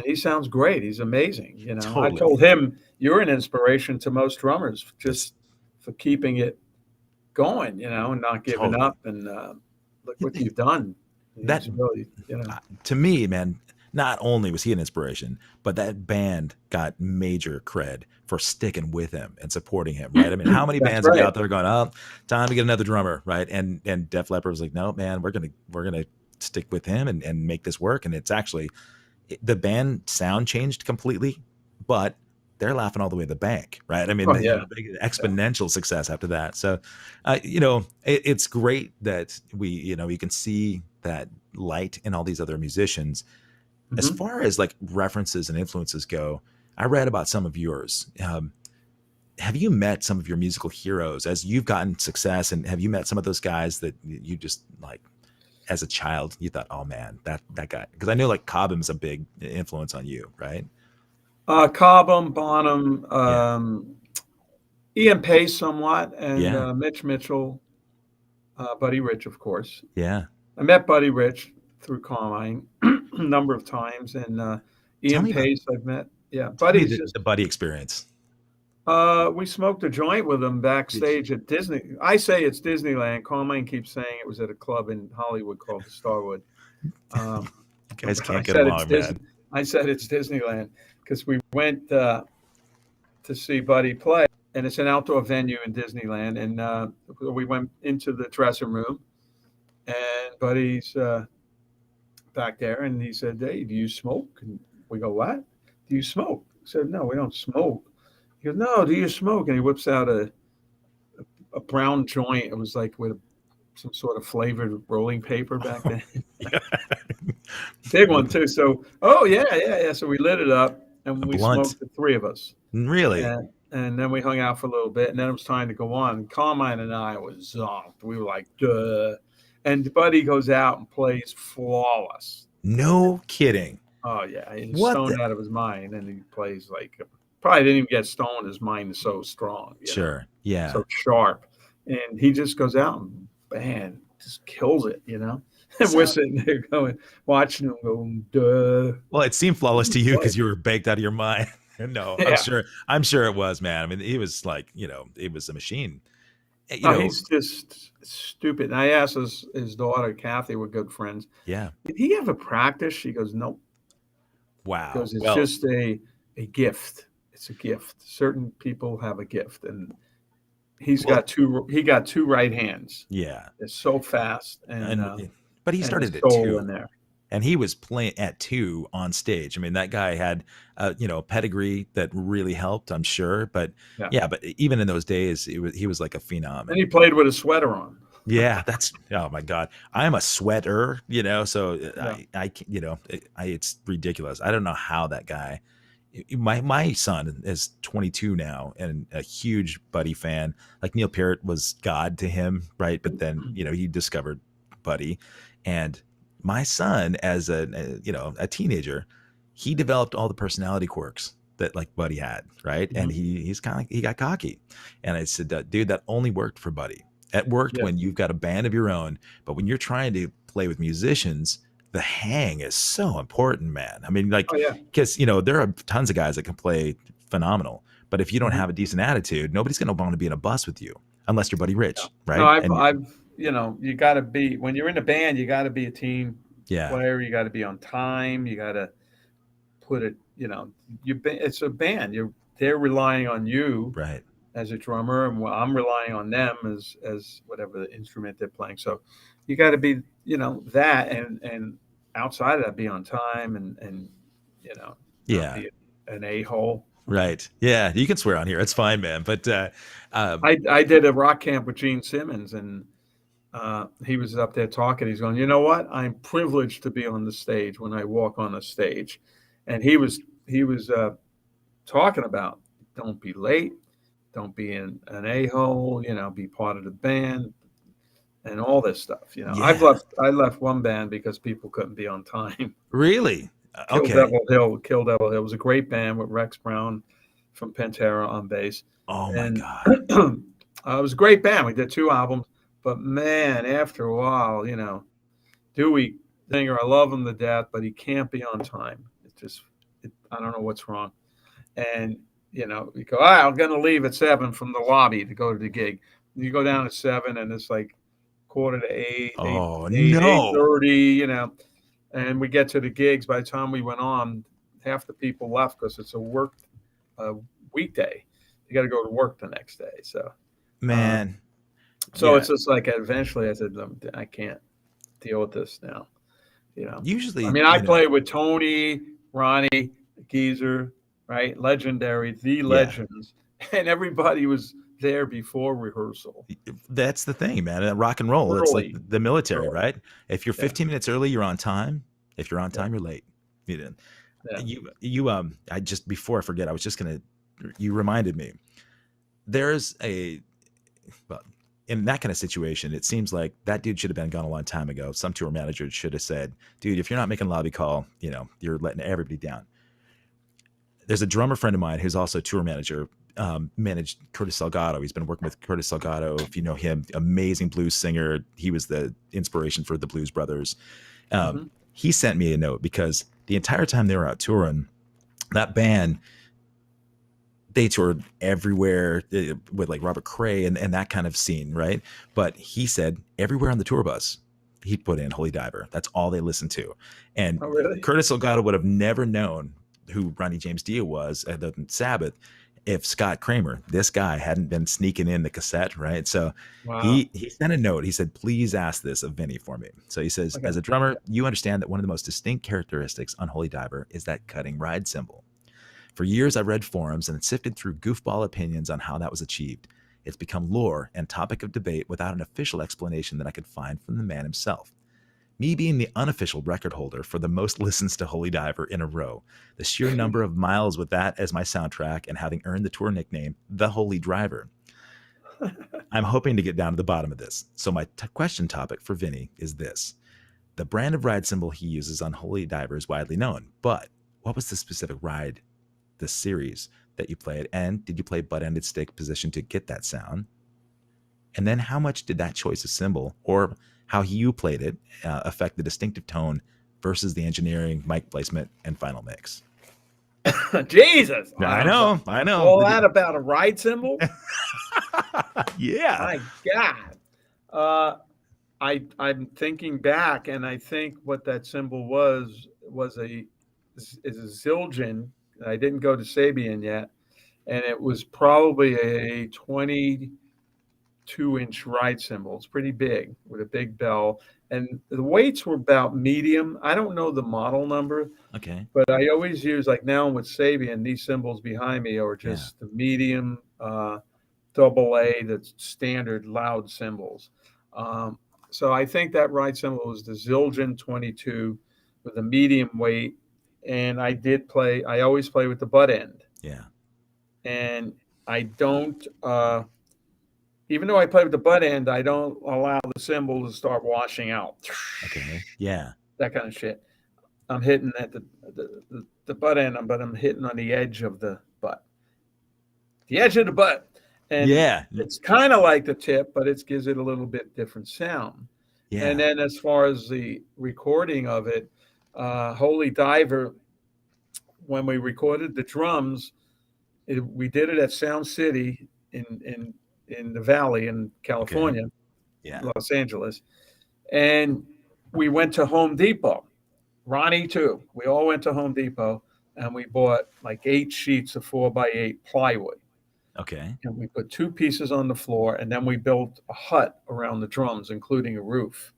S2: he sounds great. He's amazing.
S1: Totally.
S2: I told him, you're an inspiration to most drummers just for keeping it going, and not giving up. And look what you've done.
S1: That
S2: really,
S1: to me, man, not only was he an inspiration, but that band got major cred for sticking with him and supporting him. Right. I mean, how many bands are out there going, oh, time to get another drummer. Right. And Def Leppard was like, no, man, we're going to stick with him and make this work. And it's actually, the band sound changed completely, but they're laughing all the way to the bank, right? I mean, they had a big exponential success after that. So, it's great that you can see that light in all these other musicians. Mm-hmm. As far as like references and influences go, I read about some of yours. Have you met some of your musical heroes as you've gotten success? And have you met some of those guys that you just like, as a child, you thought, oh man, that guy? Because I know like Cobham's a big influence on you, right?
S2: Cobham, Bonham, Ian Pace somewhat, and Mitch Mitchell, Buddy Rich, of course.
S1: Yeah.
S2: I met Buddy Rich through Carmine a number of times, and Ian Pace I've met. Yeah, Buddy's
S1: just the Buddy experience.
S2: We smoked a joint with him backstage at Disney. I say it's Disneyland. Carmine keeps saying it was at a club in Hollywood called the Starwood.
S1: You guys can't get along, man.
S2: I said it's Disneyland because we went to see Buddy play, and it's an outdoor venue in Disneyland. And we went into the dressing room, and Buddy's back there, and he said, "Hey, do you smoke?" And we go, "What? Do you smoke?" I said, "No, we don't smoke." He goes, "No, do you smoke?" And he whips out a brown joint. It was like with some sort of flavored rolling paper back then. Big one too. So, So we lit it up and we smoked, the three of us.
S1: Really?
S2: And then we hung out for a little bit, and then it was time to go on. Carmine and I was zonked. We were like, duh. And Buddy goes out and plays flawless.
S1: No kidding.
S2: Oh yeah, he's stoned out of his mind, and he plays like probably didn't even get stoned. His mind is so strong,
S1: Sure. Yeah.
S2: so sharp, and he just goes out and man, just kills it, And we're
S1: So,
S2: sitting there going, watching him go, duh.
S1: well, it seemed flawless to you
S2: What?
S1: because you were baked out of your mind. No, I'm
S2: Yeah.
S1: sure. I'm sure it was, man. I mean, he was like, it was a machine.
S2: No, he's just stupid. And I asked his daughter, Kathy, we're good friends.
S1: Yeah.
S2: Did he ever practice? She goes, nope.
S1: Wow.
S2: Because it's
S1: Well,
S2: just a gift. It's a gift. Certain people have a gift, and he got two right hands.
S1: yeah.
S2: It's so fast,
S1: But he
S2: and
S1: started
S2: the
S1: at
S2: soul in
S1: 2.
S2: there.
S1: And he was playing at 2 on stage. I mean, that guy had, a pedigree that really helped, I'm sure. But
S2: Yeah.
S1: yeah, but even in those days, he was like a phenom.
S2: And he played with a sweater on.
S1: Yeah, oh my God. I'm a sweater, so
S2: Yeah.
S1: it's ridiculous. I don't know how that guy, my son is 22 now and a huge Buddy fan. Like Neil Peart was God to him, right? But then, he discovered Buddy, and my son as a teenager, he developed all the personality quirks that like Buddy had, right? And he got cocky. And I said, dude, that only worked for Buddy. It worked when you've got a band of your own, but when you're trying to play with musicians, the hang is so important, man. I mean, like,
S2: Oh, yeah.
S1: because there are tons of guys that can play phenomenal, but if you don't have a decent attitude, nobody's going to want to be in a bus with you unless you're Buddy Rich, right?
S2: No, I've you got to be, when you're in a band, you got to be a team player. You got to be on time. You got to put it, it's a band. They're relying on you,
S1: right,
S2: as a drummer, and I'm relying on them as whatever the instrument they're playing. So you got to be, that, and outside of that, be on time, and
S1: yeah,
S2: be an a-hole.
S1: Right. Yeah, you can swear on here. It's fine, man. But
S2: I did a rock camp with Gene Simmons, and he was up there talking. He's going, you know what? I'm privileged to be on the stage when I walk on the stage. And he was talking about, don't be late, don't be an a-hole, be part of the band, and all this stuff.
S1: Yeah.
S2: I left one band because people couldn't be on time.
S1: Really?
S2: Kill
S1: Okay.
S2: Devil Hill. It was a great band with Rex Brown from Pantera on bass.
S1: Oh my God.
S2: It was a great band. We did 2 albums, but man, after a while, Dewey Singer, I love him to death, but he can't be on time. I don't know what's wrong. And you go, all right, I'm going to leave at 7 from the lobby to go to the gig. You go down at 7, and it's like 7:45,
S1: Oh,
S2: 8,
S1: no.
S2: 8:30, and we get to the gigs. By the time we went on, half the people left because it's a weekday. You got to go to work the next day. So,
S1: man.
S2: So it's just like, eventually I said, I can't deal with this now.
S1: Usually,
S2: I mean, I played with Tony, Ronnie, Geezer, right? Legendary, the legends, and everybody was there before rehearsal.
S1: That's the thing, man. Rock and roll. It's like the military, right? If you're 15 minutes early, you're on time. If you're on time, you're late. I just, before I forget, you reminded me. There's in that kind of situation, it seems like that dude should have been gone a long time ago. Some tour manager should have said, dude, if you're not making lobby call, you're letting everybody down. There's a drummer friend of mine who's also a tour manager, managed Curtis Salgado. He's been working with Curtis Salgado. If you know him, amazing blues singer. He was the inspiration for the Blues Brothers. He sent me a note because the entire time they were out touring, that band, they toured everywhere with like Robert Cray and that kind of scene, right? But he said everywhere on the tour bus, he put in Holy Diver. That's all they listened to. And Curtis Salgado would have never known who Ronnie James Dio was at the Sabbath if Scott Kramer, this guy, hadn't been sneaking in the cassette, right? So he sent a note. He said, please ask this of Vinny for me. So he says, as a drummer, you understand that one of the most distinct characteristics on Holy Diver is that cutting ride cymbal. For years, I've read forums and sifted through goofball opinions on how that was achieved. It's become lore and topic of debate without an official explanation that I could find from the man himself. Me being the unofficial record holder for the most listens to Holy Diver in a row, the sheer number of miles with that as my soundtrack, and having earned the tour nickname, The Holy Driver. I'm hoping to get down to the bottom of this. So my question topic for Vinny is this. The brand of ride cymbal he uses on Holy Diver is widely known, but what was the specific ride, the series, that you played? And did you play butt-ended stick position to get that sound? And then how much did that choice of cymbal or how you played it affect the distinctive tone versus the engineering, mic placement, and final mix?
S2: Jesus.
S1: I know.
S2: All that about a ride cymbal?
S1: Yeah.
S2: My God. I'm thinking back, and I think what that cymbal was a Zildjian. I didn't go to Sabian yet, and it was probably a 22-inch ride cymbal. It's pretty big with a big bell, and the weights were about medium. I don't know the model number.
S1: Okay.
S2: But I always use, like now with Sabian, these cymbals behind me are just the medium, double A, the standard loud cymbals. So I think that ride cymbal was the Zildjian 22 with a medium weight. And I always play with the butt end.
S1: Yeah.
S2: And I don't, even though I play with the butt end, I don't allow the cymbal to start washing out.
S1: Okay. Yeah.
S2: That kind of shit. I'm hitting at the butt end, but I'm hitting on the edge of the butt. The edge of the butt. And it's kind of like the tip, but it gives it a little bit different sound. Yeah. And then as far as the recording of it, Holy Diver, when we recorded the drums, we did it at Sound City in the Valley in California, Los Angeles. And we went to Home Depot. Ronnie too. We all went to Home Depot and we bought like 8 sheets of 4x8 plywood.
S1: Okay.
S2: And we put 2 pieces on the floor, and then we built a hut around the drums, including a roof.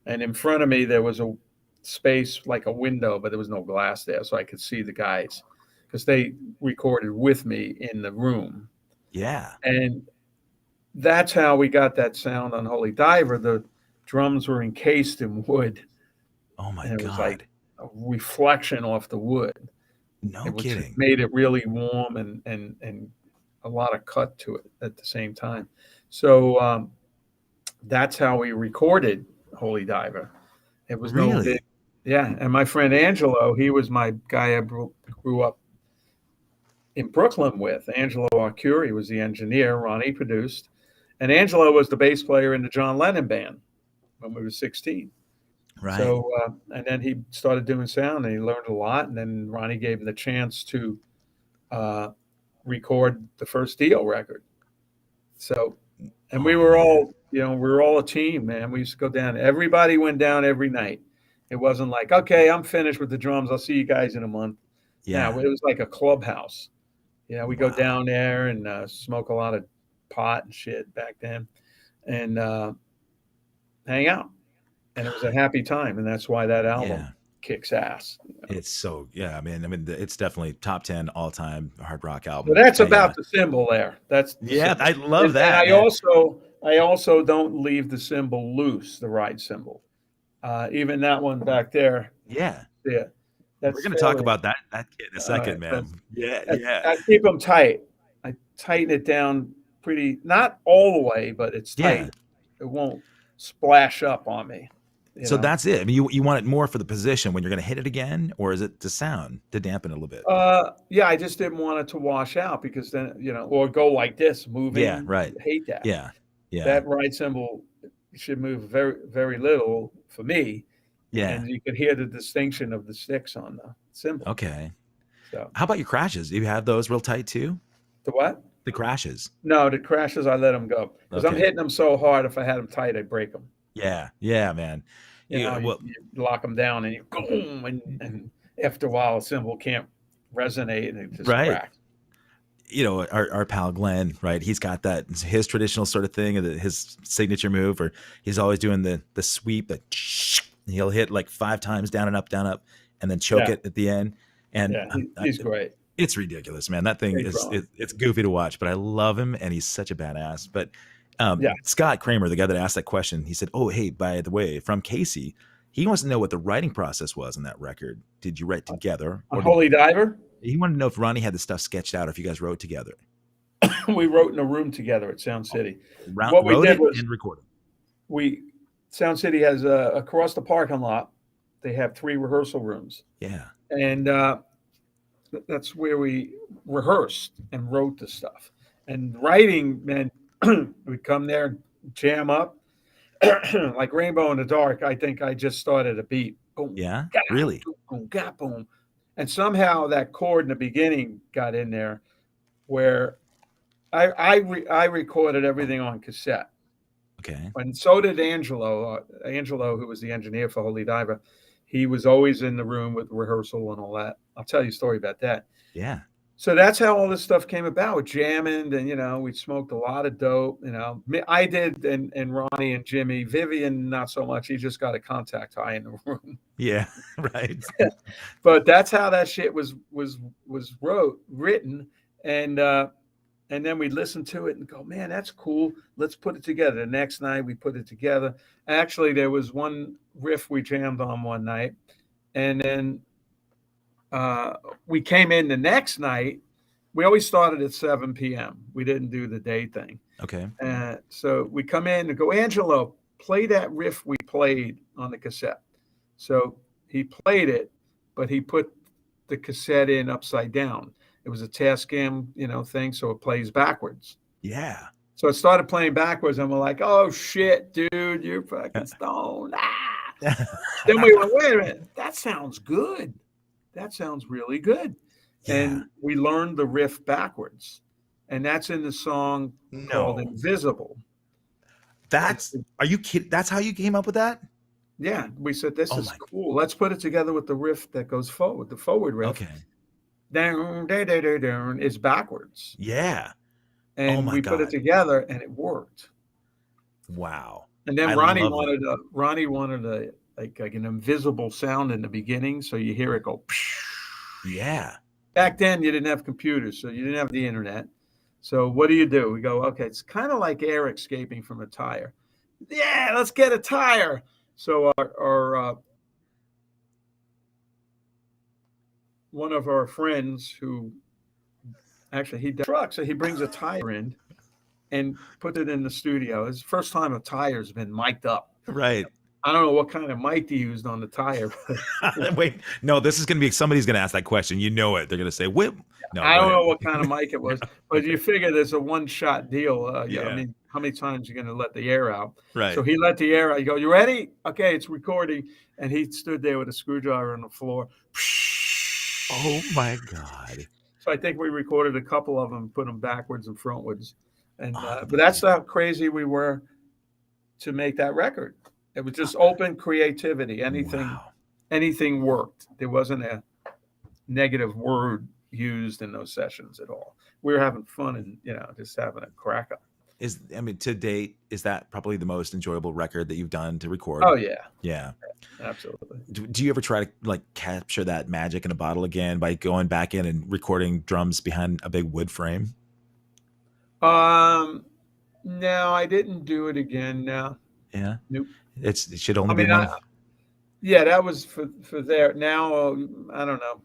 S2: And in front of me, there was a space like a window, but there was no glass there, so I could see the guys because they recorded with me in the room.
S1: Yeah.
S2: And that's how we got that sound on Holy Diver. The drums were encased in wood.
S1: Oh my
S2: God. It
S1: was
S2: like a reflection off the wood.
S1: No kidding.
S2: Which made it really warm and a lot of cut to it at the same time. So that's how we recorded Holy Diver. It was no big. Yeah. And my friend Angelo, he was my guy I grew up in Brooklyn with. Angelo Arcuri was the engineer. Ronnie produced. And Angelo was the bass player in the John Lennon band when we were 16.
S1: Right.
S2: So, and then he started doing sound and he learned a lot. And then Ronnie gave him the chance to record the first Dio record. So, and we were all, we were all a team, man. We used to go down. Everybody went down every night. It wasn't like, okay, I'm finished with the drums. I'll see you guys in a month. Yeah. No, it was like a clubhouse. We go down there and smoke a lot of pot and shit back then and hang out. And it was a happy time. And that's why that album kicks ass.
S1: It's so, I mean, it's definitely top 10 all time hard rock album.
S2: So that's about the cymbal there. That's
S1: cymbal. I love that.
S2: And I also don't leave the cymbal loose, the ride cymbal. Even that one back there.
S1: Yeah.
S2: Yeah.
S1: We're going to talk about that kid in a second, man.
S2: I keep them tight. I tighten it down pretty, not all the way, but it's tight. It won't splash up on me.
S1: So that's it. I mean, you want it more for the position when you're going to hit it again, or is it the sound to dampen it a little bit?
S2: I just didn't want it to wash out because then, or go like this, moving.
S1: Yeah, right.
S2: I hate that.
S1: Yeah.
S2: That ride cymbal should move very, very little for me.
S1: Yeah.
S2: And you could hear the distinction of the sticks on the cymbal.
S1: Okay. So how about your crashes? Do you have those real tight too?
S2: The what?
S1: The crashes.
S2: No, the crashes, I let them go. Because I'm hitting them so hard, if I had them tight, I'd break them.
S1: Yeah, man.
S2: You lock them down and you boom, and after a while, a cymbal can't resonate and it just cracks.
S1: Our pal Glenn, right? He's got that his traditional sort of thing, his signature move, or he's always doing the sweep. He'll hit like 5 times down and up, and then choke it at the end. And
S2: he's great.
S1: It's ridiculous, man. That thing it's goofy to watch, but I love him, and he's such a badass. But Scott Kramer, the guy that asked that question, he said, "Oh, hey, by the way, from Casey, he wants to know what the writing process was on that record. Did you write together?
S2: On Holy Diver?
S1: He wanted to know if Ronnie had the stuff sketched out, or if you guys wrote together."
S2: We wrote in a room together at Sound City.
S1: What we did was and recorded.
S2: Sound City has across the parking lot. They have 3 rehearsal rooms.
S1: Yeah,
S2: and that's where we rehearsed and wrote the stuff. And writing meant we'd come there, jam up, like Rainbow in the Dark. I think I just started a beat. Boom,
S1: Yeah,
S2: ga,
S1: really?
S2: boom, ga, boom. And somehow that chord in the beginning got in there where I recorded everything on cassette.
S1: Okay.
S2: And so did Angelo. Angelo, who was the engineer for Holy Diver, he was always in the room with rehearsal and all that. I'll tell you a story about that.
S1: Yeah.
S2: So that's how all this stuff came about, jamming, and we smoked a lot of dope. I did, and Ronnie and Jimmy, Vivian not so much. He just got a contact high in the room.
S1: Yeah. Right.
S2: But that's how that shit was written, and then we'd listen to it and go, man, that's cool. Let's put it together. The next night we put it together. Actually, there was one riff we jammed on one night, and then we came in the next night. We always started at 7 p.m. We didn't do the day thing.
S1: Okay.
S2: So we come in and go, Angelo, play that riff we played on the cassette. So he played it, but he put the cassette in upside down. It was a Tascam, thing, so it plays backwards.
S1: Yeah.
S2: So it started playing backwards, and we're like, "Oh shit, dude, you're fucking stoned!" Then we went, "Wait a minute, that sounds good. That sounds really good."
S1: Yeah.
S2: And we learned the riff backwards, and that's in the song called "Invisible."
S1: Are you kidding? That's how you came up with that?
S2: Yeah, we said this is cool. Let's put it together with the riff that goes forward, the forward riff.
S1: Okay.
S2: Down, down, down, down, down is backwards.
S1: Yeah.
S2: And we put it together, and it worked.
S1: Wow.
S2: And then Ronnie wanted a like an invisible sound in the beginning, so you hear it go.
S1: Yeah.
S2: Back then, you didn't have computers, so you didn't have the internet. So what do? We go, okay, it's kind of like air escaping from a tire. Yeah, let's get a tire. So our one of our friends who actually he does trucks, so he brings a tire in and puts it in the studio. It's the first time a tire's been mic'd up.
S1: Right.
S2: I don't know what kind of mic they used on the tire.
S1: Wait, no, this is going to be, somebody's going to ask that question. You know it. They're going to say, whip. No,
S2: I don't know what kind of mic it was, but you figure there's a one-shot deal. Yeah. I mean, how many times are you going to let the air out?
S1: Right.
S2: So he let the air out. You go, you ready? Okay, it's recording. And he stood there with a screwdriver on the floor.
S1: Oh, my God.
S2: So I think we recorded a couple of them, put them backwards and frontwards. And but that's how crazy we were to make that record. It was just open creativity. Anything worked. There wasn't a negative word used in those sessions at all. We were having fun and just having a crack up.
S1: To date, is that probably the most enjoyable record that you've done to record?
S2: Oh yeah.
S1: Yeah.
S2: Absolutely.
S1: Do you ever try to capture that magic in a bottle again by going back in and recording drums behind a big wood frame?
S2: No, I didn't do it again. No.
S1: Yeah.
S2: Nope.
S1: It should only be one.
S2: Yeah, that was for there. Now, I don't know.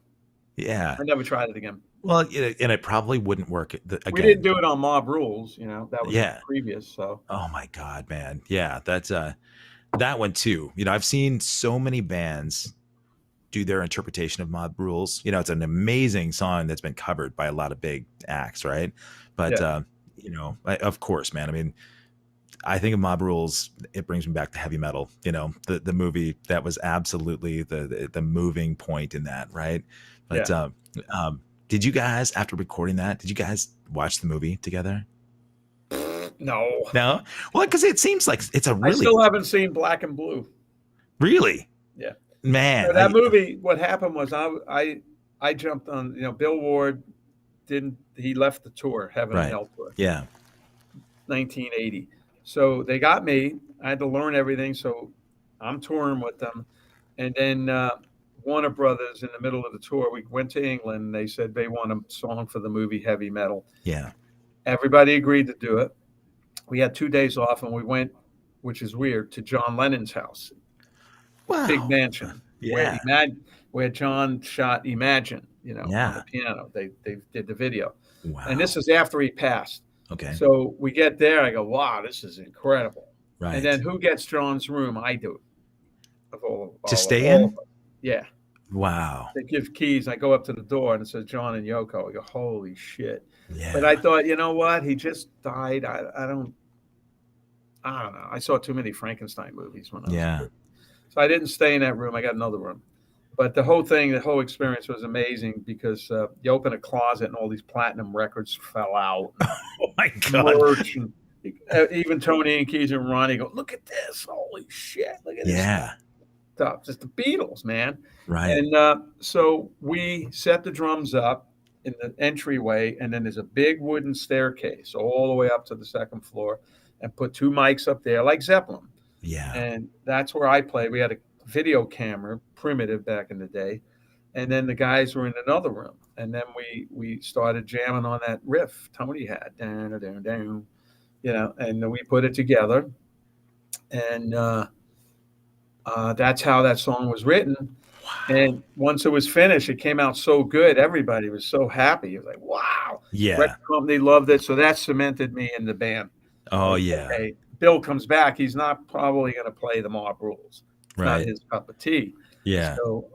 S1: Yeah.
S2: I never tried it again.
S1: Well, and it probably wouldn't work again.
S2: We didn't do it on Mob Rules, that was previous. So.
S1: Oh my God, man. Yeah, that's that one too. I've seen so many bands do their interpretation of Mob Rules. It's an amazing song that's been covered by a lot of big acts, right? But of course, man. I mean, I think of Mob Rules, it brings me back to heavy metal. The movie, that was absolutely the moving point in that, right? But did you guys, after recording that, watch the movie together?
S2: No.
S1: Well, because it seems like it's a really.
S2: I still haven't seen Black and Blue.
S1: Really?
S2: Yeah.
S1: Man,
S2: that movie. What happened was I jumped on. Bill Ward he left the tour, Heaven and Hell tour.
S1: Yeah.
S2: 1980. So they got me. I had to learn everything. So I'm touring with them, and then Warner Brothers, in the middle of the tour, we went to England. And they said they want a song for the movie Heavy Metal.
S1: Yeah.
S2: Everybody agreed to do it. We had 2 days off, and we went, which is weird, to John Lennon's house.
S1: Wow.
S2: Big mansion.
S1: Yeah.
S2: Where John shot Imagine, on the piano. They did the video.
S1: Wow.
S2: And this is after he passed.
S1: Okay.
S2: So we get there. I go, wow, this is incredible.
S1: Right.
S2: And then who gets John's room? I do.
S1: To stay in?
S2: Yeah.
S1: Wow.
S2: They give keys. I go up to the door and it says John and Yoko. I go, holy shit. But I
S1: Yeah.
S2: thought, you know what? He just died. I don't know. I saw too many Frankenstein movies when I was a
S1: Yeah.
S2: kid. So I didn't stay in that room. I got another room. But the whole experience was amazing because you open a closet and all these platinum records fell out,
S1: Oh my God.
S2: merch, and even Tony and Keys and Ronnie go, look at this, holy shit, look at this
S1: Yeah.
S2: stuff, just the Beatles, man.
S1: Right.
S2: And so we set the drums up in the entryway, and then there's a big wooden staircase all the way up to the second floor, and put two mics up there like Zeppelin,
S1: Yeah.
S2: and that's where I played. We had a video camera, primitive back in the day, and then the guys were in another room, and then we started jamming on that riff Tony had, down, down, down, and then we put it together, and that's how that song was written.
S1: Wow.
S2: And once it was finished, it came out so good. Everybody was so happy. It was like, wow.
S1: Yeah.
S2: Record company loved it. So that cemented me in the band.
S1: Oh
S2: Like,
S1: yeah.
S2: okay, Bill comes back. He's not probably going to play the Mob Rules. It's not
S1: Right.
S2: his cup of tea.
S1: Yeah.
S2: So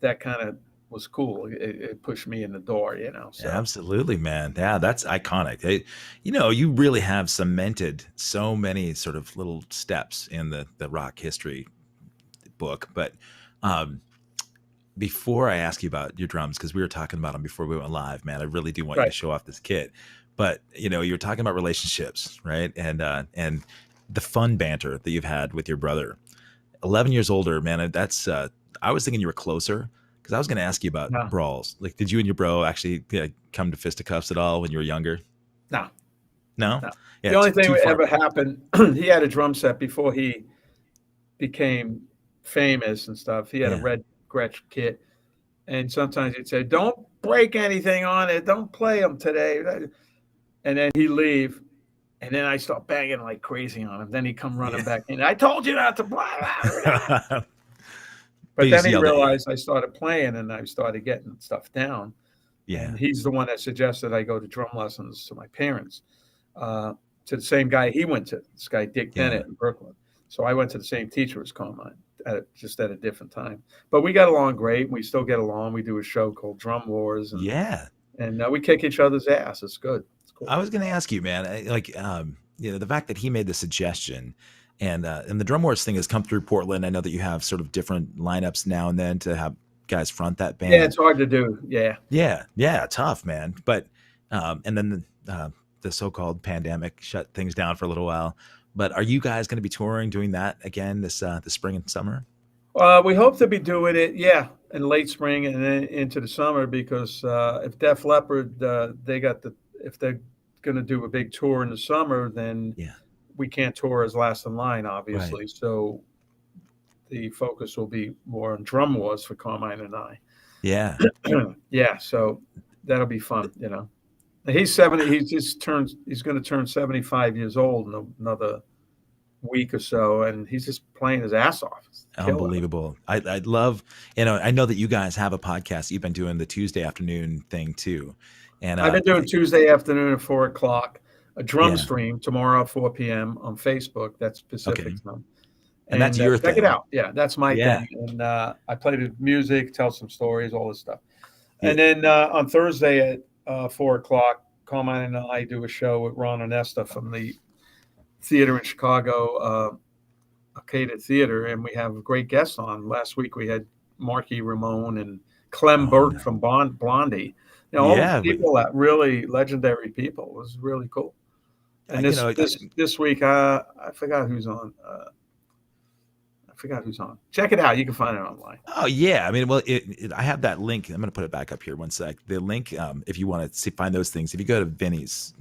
S2: that kind of was cool. It pushed me in the door, So
S1: Absolutely, man. Yeah, that's iconic. You really have cemented so many sort of little steps in the rock history book. But um, before I ask you about your drums, because we were talking about them before we went live, man, I really do want you to
S2: right.
S1: show off this kit. But you were talking about relationships, right? And the fun banter that you've had with your brother. 11 years older, man. That's I was thinking you were closer because I was going to ask you about
S2: No,
S1: brawls. Like, did you and your bro actually come to fisticuffs at all when you were younger?
S2: no,
S1: No.
S2: no.
S1: Yeah,
S2: The only thing
S1: too
S2: that
S1: far.
S2: ever happened, he had a drum set before he became famous and stuff. He had a
S1: Yeah.
S2: red Gretsch kit. And sometimes he'd say, "Don't break anything on it. Don't play them today." And then he'd leave, and then I start banging like crazy on him. Then he'd come running
S1: Yeah.
S2: back in. I told you not to blah, blah, blah.
S1: But
S2: But
S1: he
S2: then
S1: just
S2: he
S1: yelled at you.
S2: realized I started playing, and I started getting stuff down.
S1: Yeah.
S2: And he's the one that suggested I go to drum lessons to my parents, to the same guy he went to. This guy Dick
S1: Yeah.
S2: Bennett in Brooklyn. So I went to the same teacher as Carmine, just at a different time. But we got along great. We still get along. We do a show called Drum Wars, and
S1: Yeah.
S2: we kick each other's ass. It's good. It's cool.
S1: I was going to ask you, man, the fact that he made the suggestion and the Drum Wars thing has come through Portland. I know that you have sort of different lineups now and then to have guys front that
S2: Yeah,
S1: band.
S2: it's hard to do. Yeah.
S1: Yeah, tough, man. But and then the so-called pandemic shut things down for a little while. But are you guys going to be touring, doing that again this spring and summer?
S2: We hope to be doing it, in late spring and then into the summer because if Def Leppard, if they're going to do a big tour in the summer, then
S1: Yeah,
S2: we can't tour as Last in Line,
S1: right.
S2: obviously. So the focus will be more on Drum Wars for Carmine and I.
S1: Yeah,
S2: Yeah, so that'll be fun. He's 70. He's going to turn 75 years old in another week or so, and he's just playing his ass off. He's killing it.
S1: unbelievable. I'd love, I know that you guys have a podcast. You've been doing the Tuesday afternoon thing too, and
S2: I've been doing Tuesday afternoon at 4 o'clock, a drum
S1: yeah,
S2: stream tomorrow at 4 p.m. on Facebook. That's
S1: okay,
S2: Pacific time.
S1: and that's your
S2: Check it
S1: thing.
S2: out. Yeah, that's my
S1: Yeah,
S2: thing. And I play the music, tell some stories, all this stuff.
S1: yeah,
S2: And then on Thursday at 4 o'clock, Carmine and I do a show with Ron Onesta from the theater in Chicago, Arcade Theater, and we have great guests on. Last week we had Marky Ramone and Clem
S1: oh
S2: Burke
S1: no,
S2: from Blondie. All the
S1: yeah, but
S2: people that really legendary people. It was really cool. And
S1: you know,
S2: this week, I forgot who's on. Check it out. You can find it online.
S1: oh yeah, I mean, well, I have that link. I'm going to put it back up here one sec. The link, if you want to find those things, if you go to Vinny's,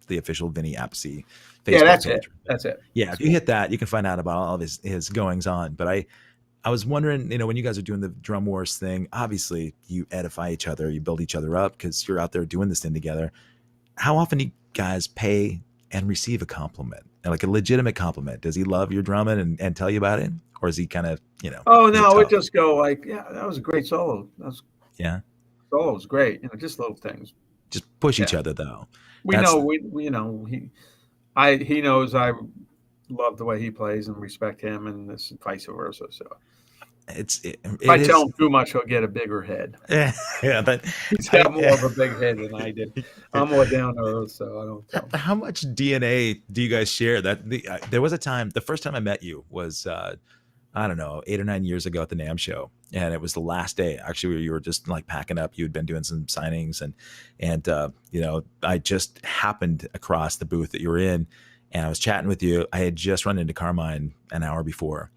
S1: the official Vinny Appice
S2: Yeah,
S1: Facebook
S2: that's
S1: page.
S2: it. That's it.
S1: Yeah,
S2: That's
S1: if you hit that, you can find out about all of his goings on. But I was wondering, when you guys are doing the Drum Wars thing, obviously you edify each other, you build each other up because you're out there doing this thing together. How often do you guys pay and receive a compliment, like a legitimate compliment? Does he love your drumming and tell you about it, or is he kind of,
S2: Oh
S1: is it
S2: no, we
S1: tough?
S2: just go like, yeah, that was a great solo.
S1: Yeah,
S2: Solo was great. Just little things.
S1: just push
S2: Yeah,
S1: each other though.
S2: we
S1: That's
S2: know. We know he knows I love the way he plays and respect him, and this vice versa. So If I tell him too much, he'll get a bigger head.
S1: Yeah, but
S2: He's got more of a big head than I did. I'm more down to earth, so I don't tell him.
S1: How much DNA do you guys share? There was a time. The first time I met you was I don't know, 8 or 9 years ago at the NAMM show, and it was the last day. Actually, you were just like packing up. You had been doing some signings, and I just happened across the booth that you were in, and I was chatting with you. I had just run into Carmine an hour before,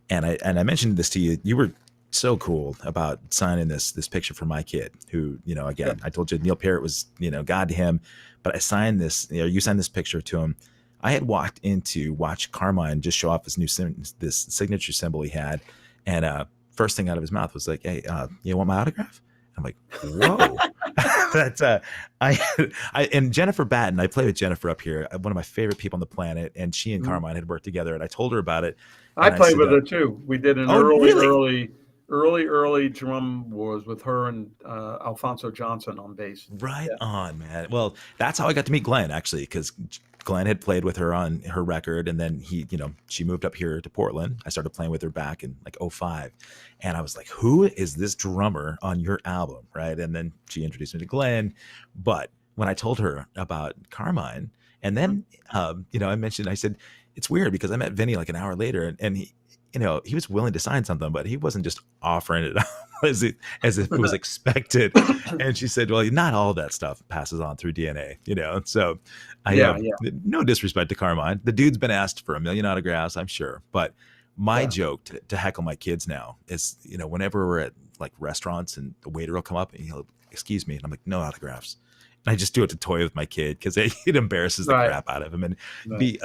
S1: and I mentioned this to you. You were so cool about signing this picture for my kid, who, again, I told you Neil Peart was, God to him, but I signed this. You signed this picture to him. I had walked in to watch Carmine just show off this this signature symbol he had, and first thing out of his mouth was like, "Hey, you want my autograph?" I'm like, "Whoa!" That's I and Jennifer Batten. I play with Jennifer up here, one of my favorite people on the planet, and she and Carmine had worked together, and I told her about it.
S2: I played with her too. We did an
S1: really?
S2: early drum wars with her and Alfonso Johnson on bass.
S1: Right on, man. Well, that's how I got to meet Glenn, actually, because Glenn had played with her on her record, and then she moved up here to Portland. I started playing with her back in like 2005, and I was like, who is this drummer on your album, right? And then she introduced me to Glenn. But when I told her about Carmine, and then I said, it's weird because I met Vinny like an hour later, and he, he was willing to sign something, but he wasn't just offering it as if it was expected. And she said, well, not all that stuff passes on through DNA, So no disrespect to Carmine. The dude's been asked for 1 million autographs, I'm sure. But my joke to heckle my kids now is, whenever we're at like restaurants and the waiter will come up and he'll, excuse me. And I'm like, no autographs. And I just do it to toy with my kid because it embarrasses the crap out of him and be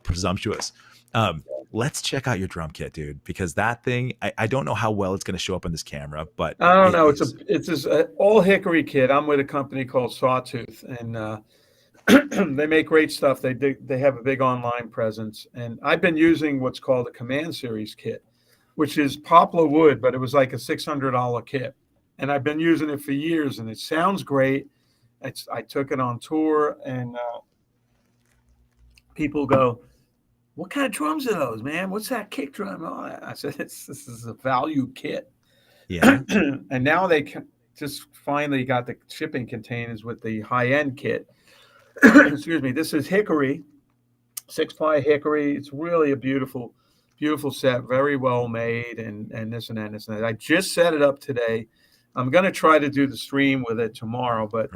S1: presumptuous. Let's check out your drum kit, dude, because that thing, I don't know how well it's going to show up on this camera, but
S2: I don't know. It's this all hickory kit. I'm with a company called Sawtooth, and they make great stuff. They have a big online presence, and I've been using what's called a Command Series kit, which is poplar wood, but it was like a $600 kit, and I've been using it for years, and it sounds great. I took it on tour, and people go, what kind of drums are those, man? What's that kick drum? I said, this is a value kit.
S1: Yeah.
S2: And now they just finally got the shipping containers with the high-end kit. Excuse me. This is hickory, 6-ply hickory. It's really a beautiful, beautiful set, very well made, and this and that and this and that. I just set it up today. I'm going to try to do the stream with it tomorrow, but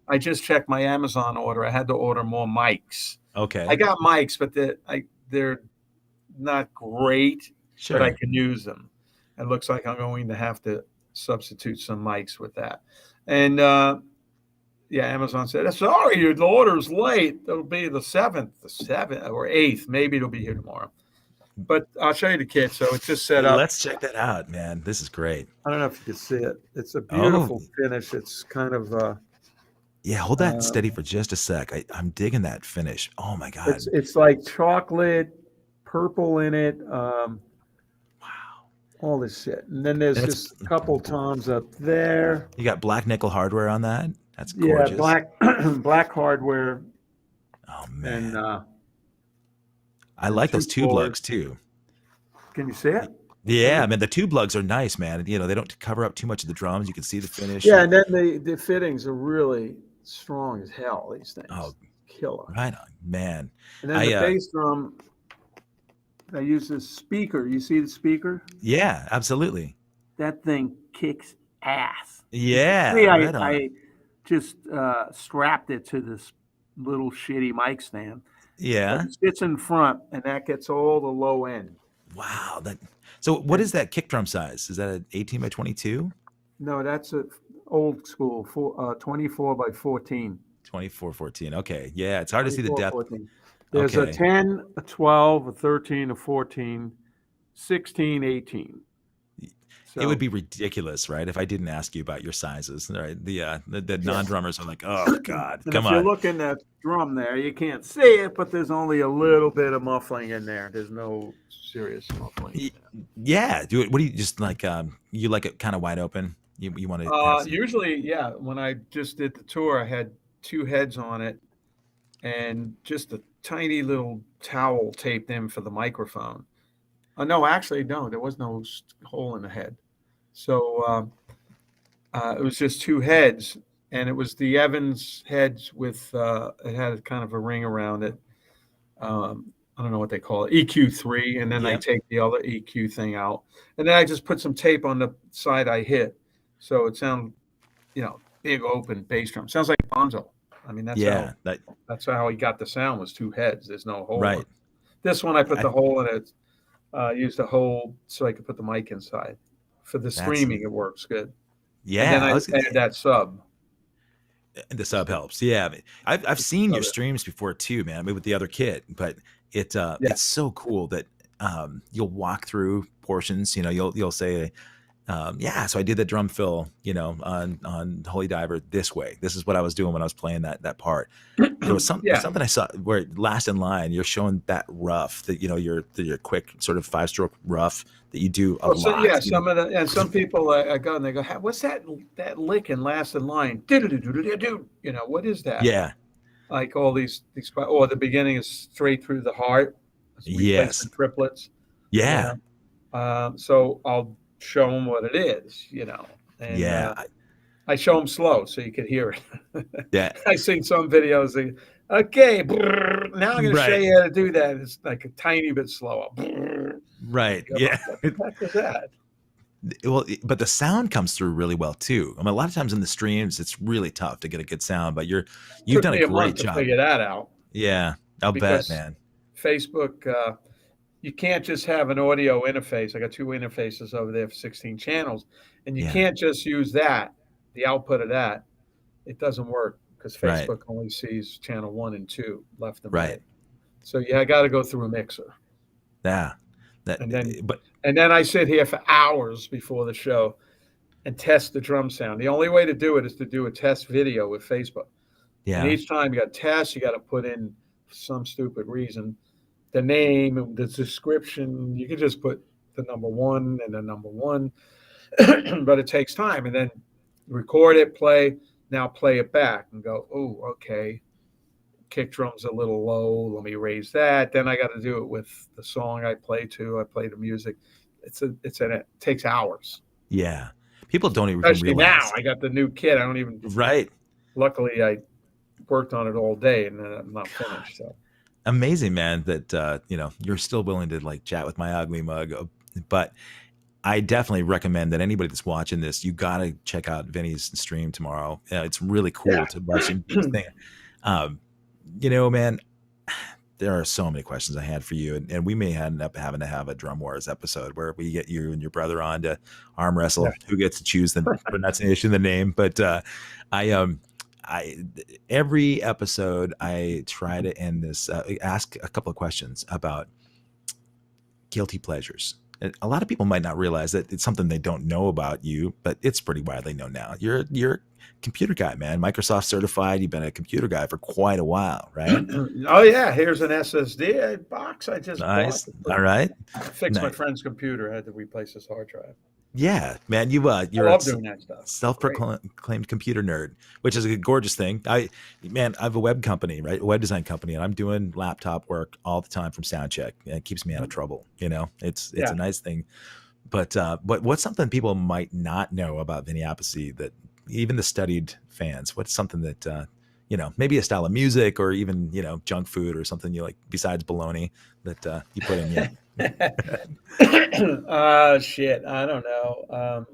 S2: I just checked my Amazon order. I had to order more mics.
S1: Okay.
S2: I got mics, but they're not great, but I can use them. It looks like I'm going to have to substitute some mics with that. And Amazon said, sorry, your order's late. It'll be the 7th or 8th. Maybe it'll be here tomorrow. But I'll show you the kit. So it's just set up.
S1: Let's check that out, man. This is great.
S2: I don't know if you can see it. It's a beautiful finish. It's kind of
S1: hold that steady for just a sec. I'm digging that finish. Oh my God.
S2: It's like chocolate, purple in it. Wow. All this shit. And then there's just a couple toms up there.
S1: You got black nickel hardware on that? That's gorgeous.
S2: Yeah, black hardware.
S1: Oh man.
S2: And
S1: I like those tube lugs too.
S2: Can you see it?
S1: Yeah, I mean the tube lugs are nice, man. They don't cover up too much of the drums. You can see the finish.
S2: Yeah, and then the fittings are really strong as hell. These things.
S1: Oh,
S2: killer!
S1: Right on, man.
S2: And then the bass drum. I use this speaker. You see the speaker?
S1: Yeah, absolutely.
S2: That thing kicks ass.
S1: Yeah,
S2: I just strapped it to this little shitty mic stand.
S1: Yeah,
S2: it sits in front, and that gets all the low end.
S1: Wow. So what is that kick drum size? Is that an 18 by 22?
S2: No, that's an old school 24 by 14.
S1: 24-14. Okay. Yeah, it's hard to see the depth.
S2: 14. There's a 10, a 12, a 13, a 14, 16, 18. So,
S1: it would be ridiculous, right, if I didn't ask you about your sizes, right? The non-drummers are like, oh, God, come on.
S2: If you're looking at drum there, you can't see it, but there's only a little bit of muffling in there. There's no serious muffling.
S1: Yeah. What do you just like? You like it kind of wide open? You want
S2: to? Usually, yeah. When I just did the tour, I had 2 heads on it and just a tiny little towel taped in for the microphone. No, actually, no, there was no hole in the head. So it was just two heads, and it was the Evans heads with it had kind of a ring around it. I don't know what they call it, EQ3, and then I
S1: Yep.
S2: take the other EQ thing out, and then I just put some tape on the side I hit, so it sounds, big open bass drum. Sounds like Bonzo. I mean,
S1: Yeah.
S2: that's how he got the sound, was two heads. There's no hole.
S1: Right.
S2: This one I put
S1: I,
S2: the hole in it, used the hole so I could put the mic inside. For the
S1: that's
S2: streaming, it works good. And then
S1: yeah.
S2: I added that sub.
S1: The sub helps. Yeah, I mean, I've seen your
S2: Sub it.
S1: streams before too, man. I mean, with the other kid, but
S2: Yeah.
S1: it's so cool that you'll walk through portions. You'll say, yeah. So I did the drum fill, on Holy Diver this way. This is what I was doing when I was playing that part. There was
S2: Yeah.
S1: something I saw where last in line, you're showing that rough that your quick sort of 5-stroke rough that you do a
S2: Oh, so
S1: lot.
S2: yeah, some people I go and they go, what's that lick in last in line? Do what is that?
S1: Yeah.
S2: Like all these or the beginning is straight through the heart,
S1: Yes.
S2: replacement triplets, you
S1: Yeah.
S2: know. So I'll show them what it is, and
S1: Yeah.
S2: I show them slow so you could hear it.
S1: Yeah.
S2: I seen some videos. Okay, brrr, now I'm going to show
S1: Right.
S2: you how to do that. It's like a tiny bit slower. Brrr.
S1: Right.
S2: I'm
S1: Yeah.
S2: like, what the heck is that?
S1: Well, but the sound comes through really well too. I mean, a lot of times in the streams, it's really tough to get a good sound, but you've
S2: Took
S1: done a
S2: me a
S1: great
S2: month to
S1: job.
S2: figure that out
S1: Yeah, I'll bet,
S2: because
S1: man.
S2: Facebook, you can't just have an audio interface. I got two interfaces over there for 16 channels, and you
S1: Yeah,
S2: can't just use that, the output of that. It doesn't work because
S1: right,
S2: Facebook only sees channel 1 and 2, left and
S1: right.
S2: right. So yeah, I got to go through a mixer,
S1: Yeah, that.
S2: and then
S1: But
S2: I sit here for hours before the show and test the drum sound. The only way to do it is to do a test video with Facebook. And
S1: yeah,
S2: each time you got to test, you got to put in, for some stupid reason, the name and the description. You can just put the number one and the number one, but it takes time. And then record it, now play it back and go, oh, okay, kick drum's a little low. Let me raise that. Then I got to do it with the song I play to. I play the music. It takes hours.
S1: yeah. People don't even
S2: Especially now,
S1: realize.
S2: I got the new kit. I don't even.
S1: Right.
S2: Luckily, I worked on it all day, and then I'm not finished. So
S1: Amazing, man. That you're still willing to like chat with my ugly mug, but I definitely recommend that anybody that's watching this, you got to check out Vinny's stream tomorrow. It's really cool
S2: yeah,
S1: to watch him do his thing. Um, man, there are so many questions I had for you, and we may end up having to have a Drum Wars episode where we get you and your brother on to arm wrestle.
S2: yeah.
S1: Who gets to choose the pronunciation of the name? But I every episode I try to end this ask a couple of questions about guilty pleasures. And a lot of people might not realize that it's something they don't know about you, but it's pretty widely known now. You're a computer guy, man. Microsoft certified. You've been a computer guy for quite a while, right?
S2: Oh yeah, here's an SSD box I just bought.
S1: Nice. All right.
S2: Fixed my
S1: Nice.
S2: friend's computer. I had to replace his hard drive.
S1: Yeah, man.
S2: I
S1: You're a
S2: love doing that stuff. Great.
S1: self-proclaimed computer nerd, which is a gorgeous thing. I have a web company, right? A web design company, and I'm doing laptop work all the time from Soundcheck. And it keeps me out of trouble. It's
S2: Yeah.
S1: a nice thing. But what's something people might not know about Vinny Appice that even the studied fans? What's something that maybe a style of music or even junk food or something you like besides bologna that you put in?
S2: Shit. I don't know.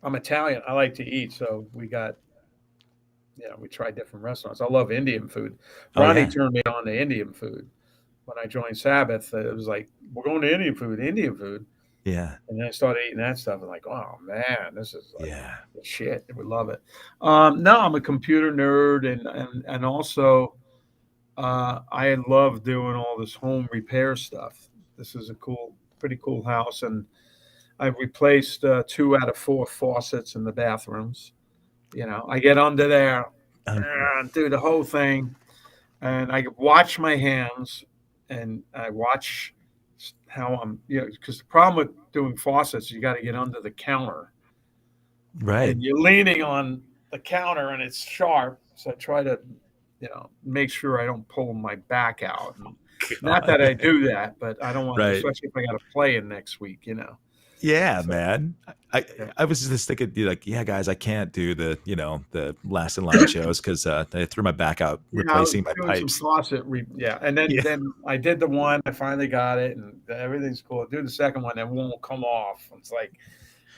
S2: I'm Italian. I like to eat, so we tried different restaurants. I love Indian food.
S1: Oh
S2: Ronnie
S1: yeah,
S2: turned me on to Indian food when I joined Sabbath. It was like, we're going to Indian food, Indian food.
S1: yeah,
S2: And then I started eating that stuff. I'm like, oh man, this is like
S1: yeah.
S2: shit. I would love it. No, I'm a computer nerd, and also I love doing all this home repair stuff. This is pretty cool house, and I replaced 2 out of 4 faucets in the bathrooms. I get under there,
S1: Um,
S2: do the whole thing, and I watch my hands, and I watch how I'm, because the problem with doing faucets, you got to get under the counter,
S1: right.
S2: and you're leaning on the counter, and it's sharp. So I try to, make sure I don't pull my back out. And Not that I do that, but I don't want to,
S1: Right.
S2: especially if I got to play in next week,
S1: Yeah,
S2: So,
S1: man. I
S2: yeah.
S1: I was just thinking, like, yeah, guys, I can't do the last in line shows because I threw my back out
S2: Yeah, I was
S1: replacing my
S2: doing some
S1: pipes.
S2: faucet and then
S1: Yeah.
S2: then I did the one, I finally got it, and everything's cool. Do the second one, and one won't come off. It's like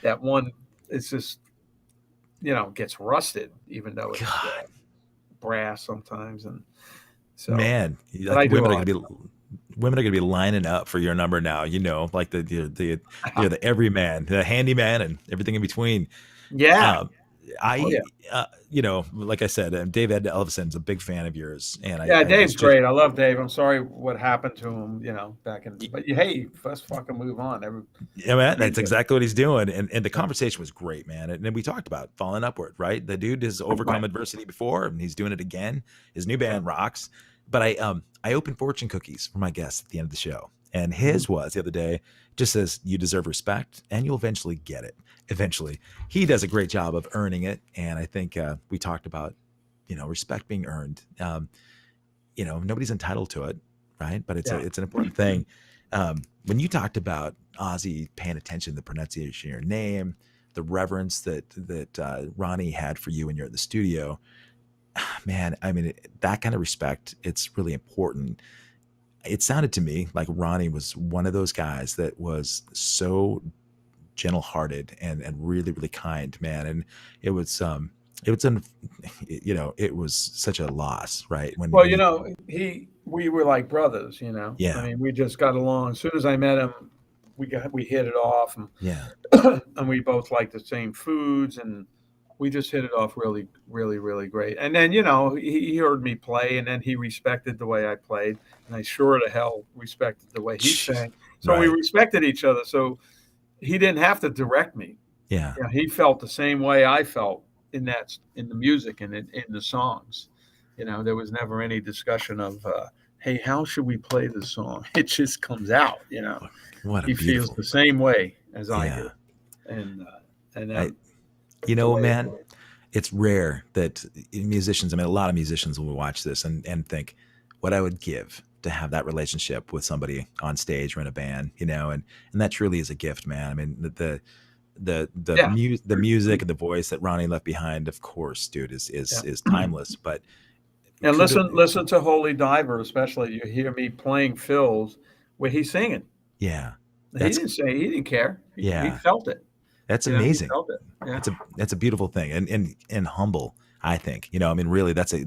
S2: that one, it's just, gets rusted, even though it's
S1: God,
S2: brass sometimes, and so,
S1: man,
S2: but I do
S1: women are
S2: all
S1: gonna
S2: right.
S1: be lining up for your number now. Like the everyman, the handyman, and everything in between.
S2: Yeah.
S1: Um,
S2: Oh, yeah.
S1: like I said, David Ellison's a big fan of yours, and
S2: Yeah,
S1: I was
S2: Dave's
S1: just,
S2: great. I love Dave. I'm sorry what happened to him, back in, but hey, let's fucking move on.
S1: yeah, man,
S2: Every
S1: that's
S2: good.
S1: exactly what he's doing. And the
S2: Yeah.
S1: conversation was great, man. And then we talked about falling upward, right? The dude has overcome
S2: Right.
S1: adversity before, and he's doing it again. His new
S2: Yeah.
S1: band rocks. But I opened fortune cookies for my guests at the end of the show, and
S2: Mhm.
S1: his was the other day just says, "You deserve respect, and you'll eventually get it. Eventually." He does a great job of earning it, and I think we talked about respect being earned. Nobody's entitled to it, right? But
S2: Yeah.
S1: it's an important thing. When you talked about Ozzy paying attention to the pronunciation of your name, the reverence that Ronnie had for you when you're in the studio, man, I mean, that kind of respect, it's really important. It sounded to me like Ronnie was one of those guys that was so gentle-hearted and really, really kind, man. And it was it was an it was such a loss, right?
S2: Well,
S1: When he
S2: we were like brothers, I
S1: Yeah,
S2: mean, we just got along. As soon as I met him, we hit it off, and
S1: yeah,
S2: and we both liked the same foods, and we just hit it off really, really, really great. And then, he heard me play, and then he respected the way I played, and I sure to hell respected the way he sang. So we
S1: right.
S2: respected each other. So he didn't have to direct me.
S1: Yeah.
S2: He felt the same way I felt in the music and in the songs. There was never any discussion of, hey, how should we play this song? It just comes out.
S1: What a
S2: He feels
S1: beautiful.
S2: the same way as I
S1: Yeah.
S2: do, and
S1: I
S2: it's the way it
S1: man,
S2: was.
S1: it's rare that musicians, I mean, a lot of musicians will watch this and think what I would give to have that relationship with somebody on stage or in a band, and that truly is a gift, man. I mean,
S2: Yeah,
S1: the music and the voice that Ronnie left behind, of course, dude, is
S2: yeah.
S1: is timeless. But
S2: And
S1: kudos,
S2: listen to Holy Diver, especially. You hear me playing fills where he's singing.
S1: yeah,
S2: He
S1: that's
S2: didn't say he didn't care. He
S1: yeah,
S2: felt it.
S1: that's
S2: He
S1: amazing.
S2: felt it. Yeah.
S1: That's a beautiful thing and humble. I think I mean, really, that's a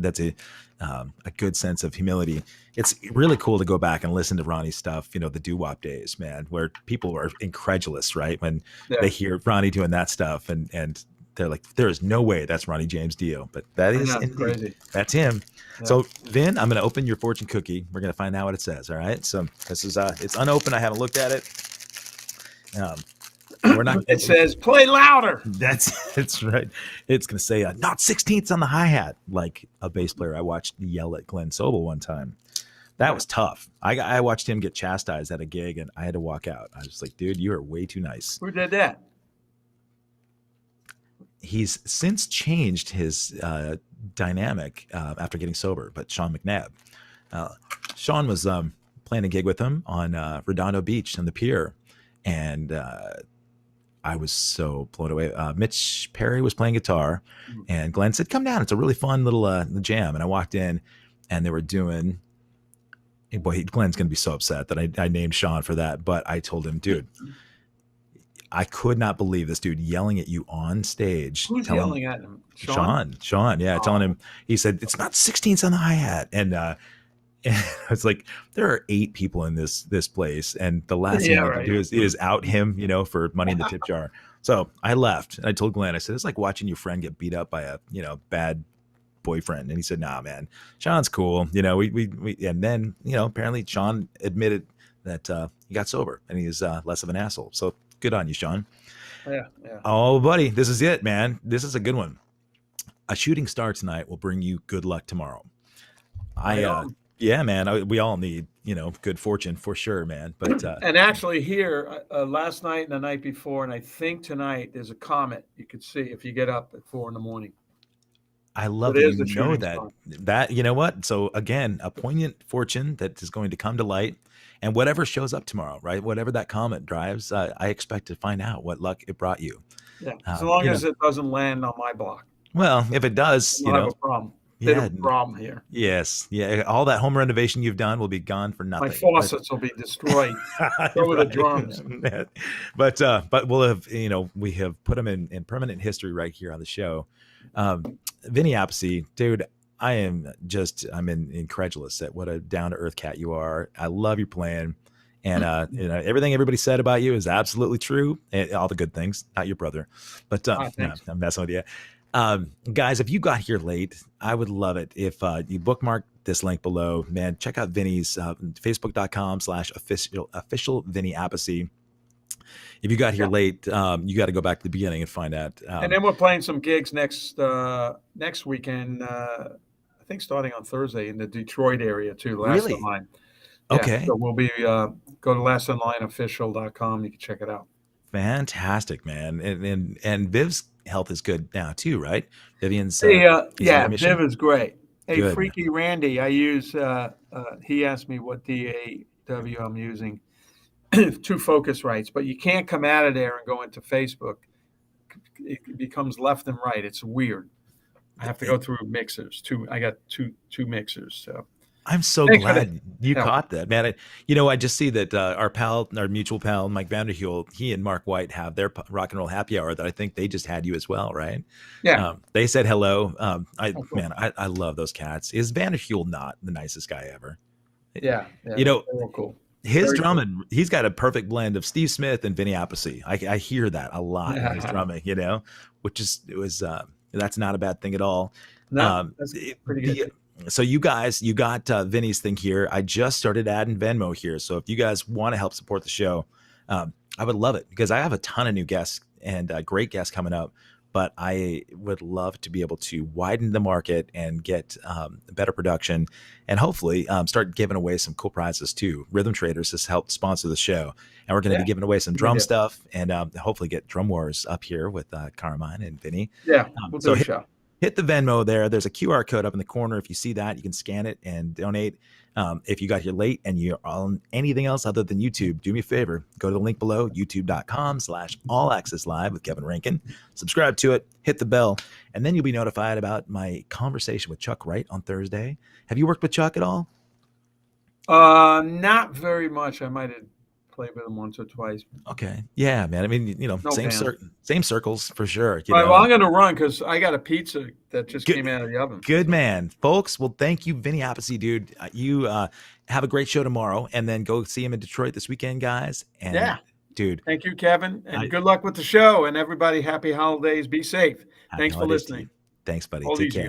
S1: good sense of humility. It's really cool to go back and listen to Ronnie's stuff. The doo-wop days, man, where people were incredulous, right, when
S2: Yeah.
S1: they hear Ronnie doing that stuff, and they're like, there is no way that's Ronnie James Dio, but that
S2: I
S1: is
S2: know, it's
S1: indeed
S2: crazy.
S1: that's him.
S2: Yeah.
S1: So Vin, I'm going to open your fortune cookie. We're going to find out what it says. All right. So this is it's unopened. I haven't looked at it. We're not.
S2: It says, play louder.
S1: That's right. It's gonna say not 16ths on the hi hat, like a bass player I watched yell at Glenn Sobel one time. That was tough. I watched him get chastised at a gig, and I had to walk out. I was like, dude, you are way too nice.
S2: Who did that?
S1: He's since changed his dynamic after getting sober, but Sean McNabb. Sean was playing a gig with him on Redondo Beach on the pier, and I was so blown away. Mitch Perry was playing guitar, and Glenn said, "Come down. It's a really fun little jam." And I walked in, and they were doing. Boy, Glenn's going to be so upset that I named Sean for that. But I told him, dude, I could not believe this dude yelling at you on stage.
S2: Who's
S1: Telling
S2: yelling at him? Sean?
S1: Sean, yeah, telling him. He said it's not 16ths on the hi hat, and it's like there are 8 people in this place, and the last thing
S2: Yeah,
S1: I can
S2: right.
S1: do is out him, for money in the tip jar. So I left, and I told Glenn, I said, it's like watching your friend get beat up by a bad boyfriend. And he said, nah, man, Sean's cool. We and then apparently Sean admitted that he got sober and he's less of an asshole. So good on you, Sean.
S2: Yeah.
S1: Oh, buddy, this is it, man. This is a good one. A shooting star tonight will bring you good luck tomorrow. Yeah, man, we all need, good fortune for sure, man. But
S2: And actually, here last night and the night before, and I think tonight, there's a comet you could see if you get up at 4 in the morning.
S1: I love
S2: It
S1: that
S2: is
S1: you
S2: the
S1: know
S2: shooting
S1: that.
S2: star.
S1: That you know what? So again, a poignant fortune that is going to come to light, and whatever shows up tomorrow, right? Whatever that comet drives, I expect to find out what luck it brought you.
S2: Yeah, as long
S1: You know,
S2: as it doesn't land on my block,
S1: well, if it does,
S2: we'll have a problem. Bit of
S1: yeah,
S2: a problem here.
S1: yes, yeah, all that home renovation you've done will be gone for
S2: My
S1: nothing. But
S2: faucets will be destroyed. So will the drums.
S1: right. But we'll have, we have put them in permanent history right here on the show. Vinny Appice, dude, I'm incredulous at what a down to earth cat you are. I love your playing. And everything everybody said about you is absolutely true. And all the good things, not your brother, but no,
S2: Thanks.
S1: I'm messing with you. Guys, if you got here late, I would love it if you bookmark this link below. Man, check out Vinny's facebook.com/official Vinny Appice. If you got here late, you got to go back to the beginning and find out.
S2: And then we're playing some gigs next weekend. I think starting on Thursday in the Detroit area too. Last
S1: Really?
S2: in line.
S1: Okay.
S2: So we'll be go to lastinlineofficial.com. You can check it out.
S1: Fantastic, man. And Viv's health is good now too, right? Vivian's
S2: Viv is great. Hey,
S1: Good.
S2: Freaky Randy, I use he asked me what DAW I'm using. 2 Focusrites, but you can't come out of there and go into Facebook. It becomes left and right. It's weird. I have to go through mixers. I got two mixers. So
S1: I'm so glad you caught that, man. I just see that our mutual pal, Mike Vanderheel, he and Mark White have their rock and roll happy hour that I think they just had you as well, right?
S2: Yeah.
S1: They said hello. Man, I love those cats. Is Vanderheel not the nicest guy ever?
S2: Yeah. Cool.
S1: His drumming, he's got a perfect blend of Steve Smith and Vinny Appice. I hear that a lot in his drumming, that's not a bad thing at all.
S2: No, that's pretty good.
S1: So you guys, you got Vinny's thing here. I just started adding Venmo here. So if you guys want to help support the show, I would love it because I have a ton of new guests and great guests coming up. But I would love to be able to widen the market and get better production and hopefully start giving away some cool prizes too. Rhythm Traders has helped sponsor the show. And we're going to be giving away some drum stuff and hopefully get Drum Wars up here with Carmine and Vinny.
S2: Yeah, we'll do a show.
S1: Hit the Venmo there. There's a QR code up in the corner. If you see that, you can scan it and donate. If you got here late and you're on anything else other than YouTube, do me a favor. Go to the link below, youtube.com/allaccesslive with Kevin Rankin. Subscribe to it, hit the bell, and then you'll be notified about my conversation with Chuck Wright on Thursday. Have you worked with Chuck at all?
S2: Not very much. I might have played with him once or twice.
S1: Okay. Yeah, man. I mean, same circles for sure.
S2: All right, well, I'm going to run because I got a pizza that just came out of the oven.
S1: Good man. Folks, well, thank you, Vinny Appice, dude. You have a great show tomorrow, and then go see him in Detroit this weekend, guys. And dude.
S2: Thank you, Kevin, and good luck with the show. And everybody, happy holidays. Be safe. Thanks for listening.
S1: Thanks, buddy. Take care.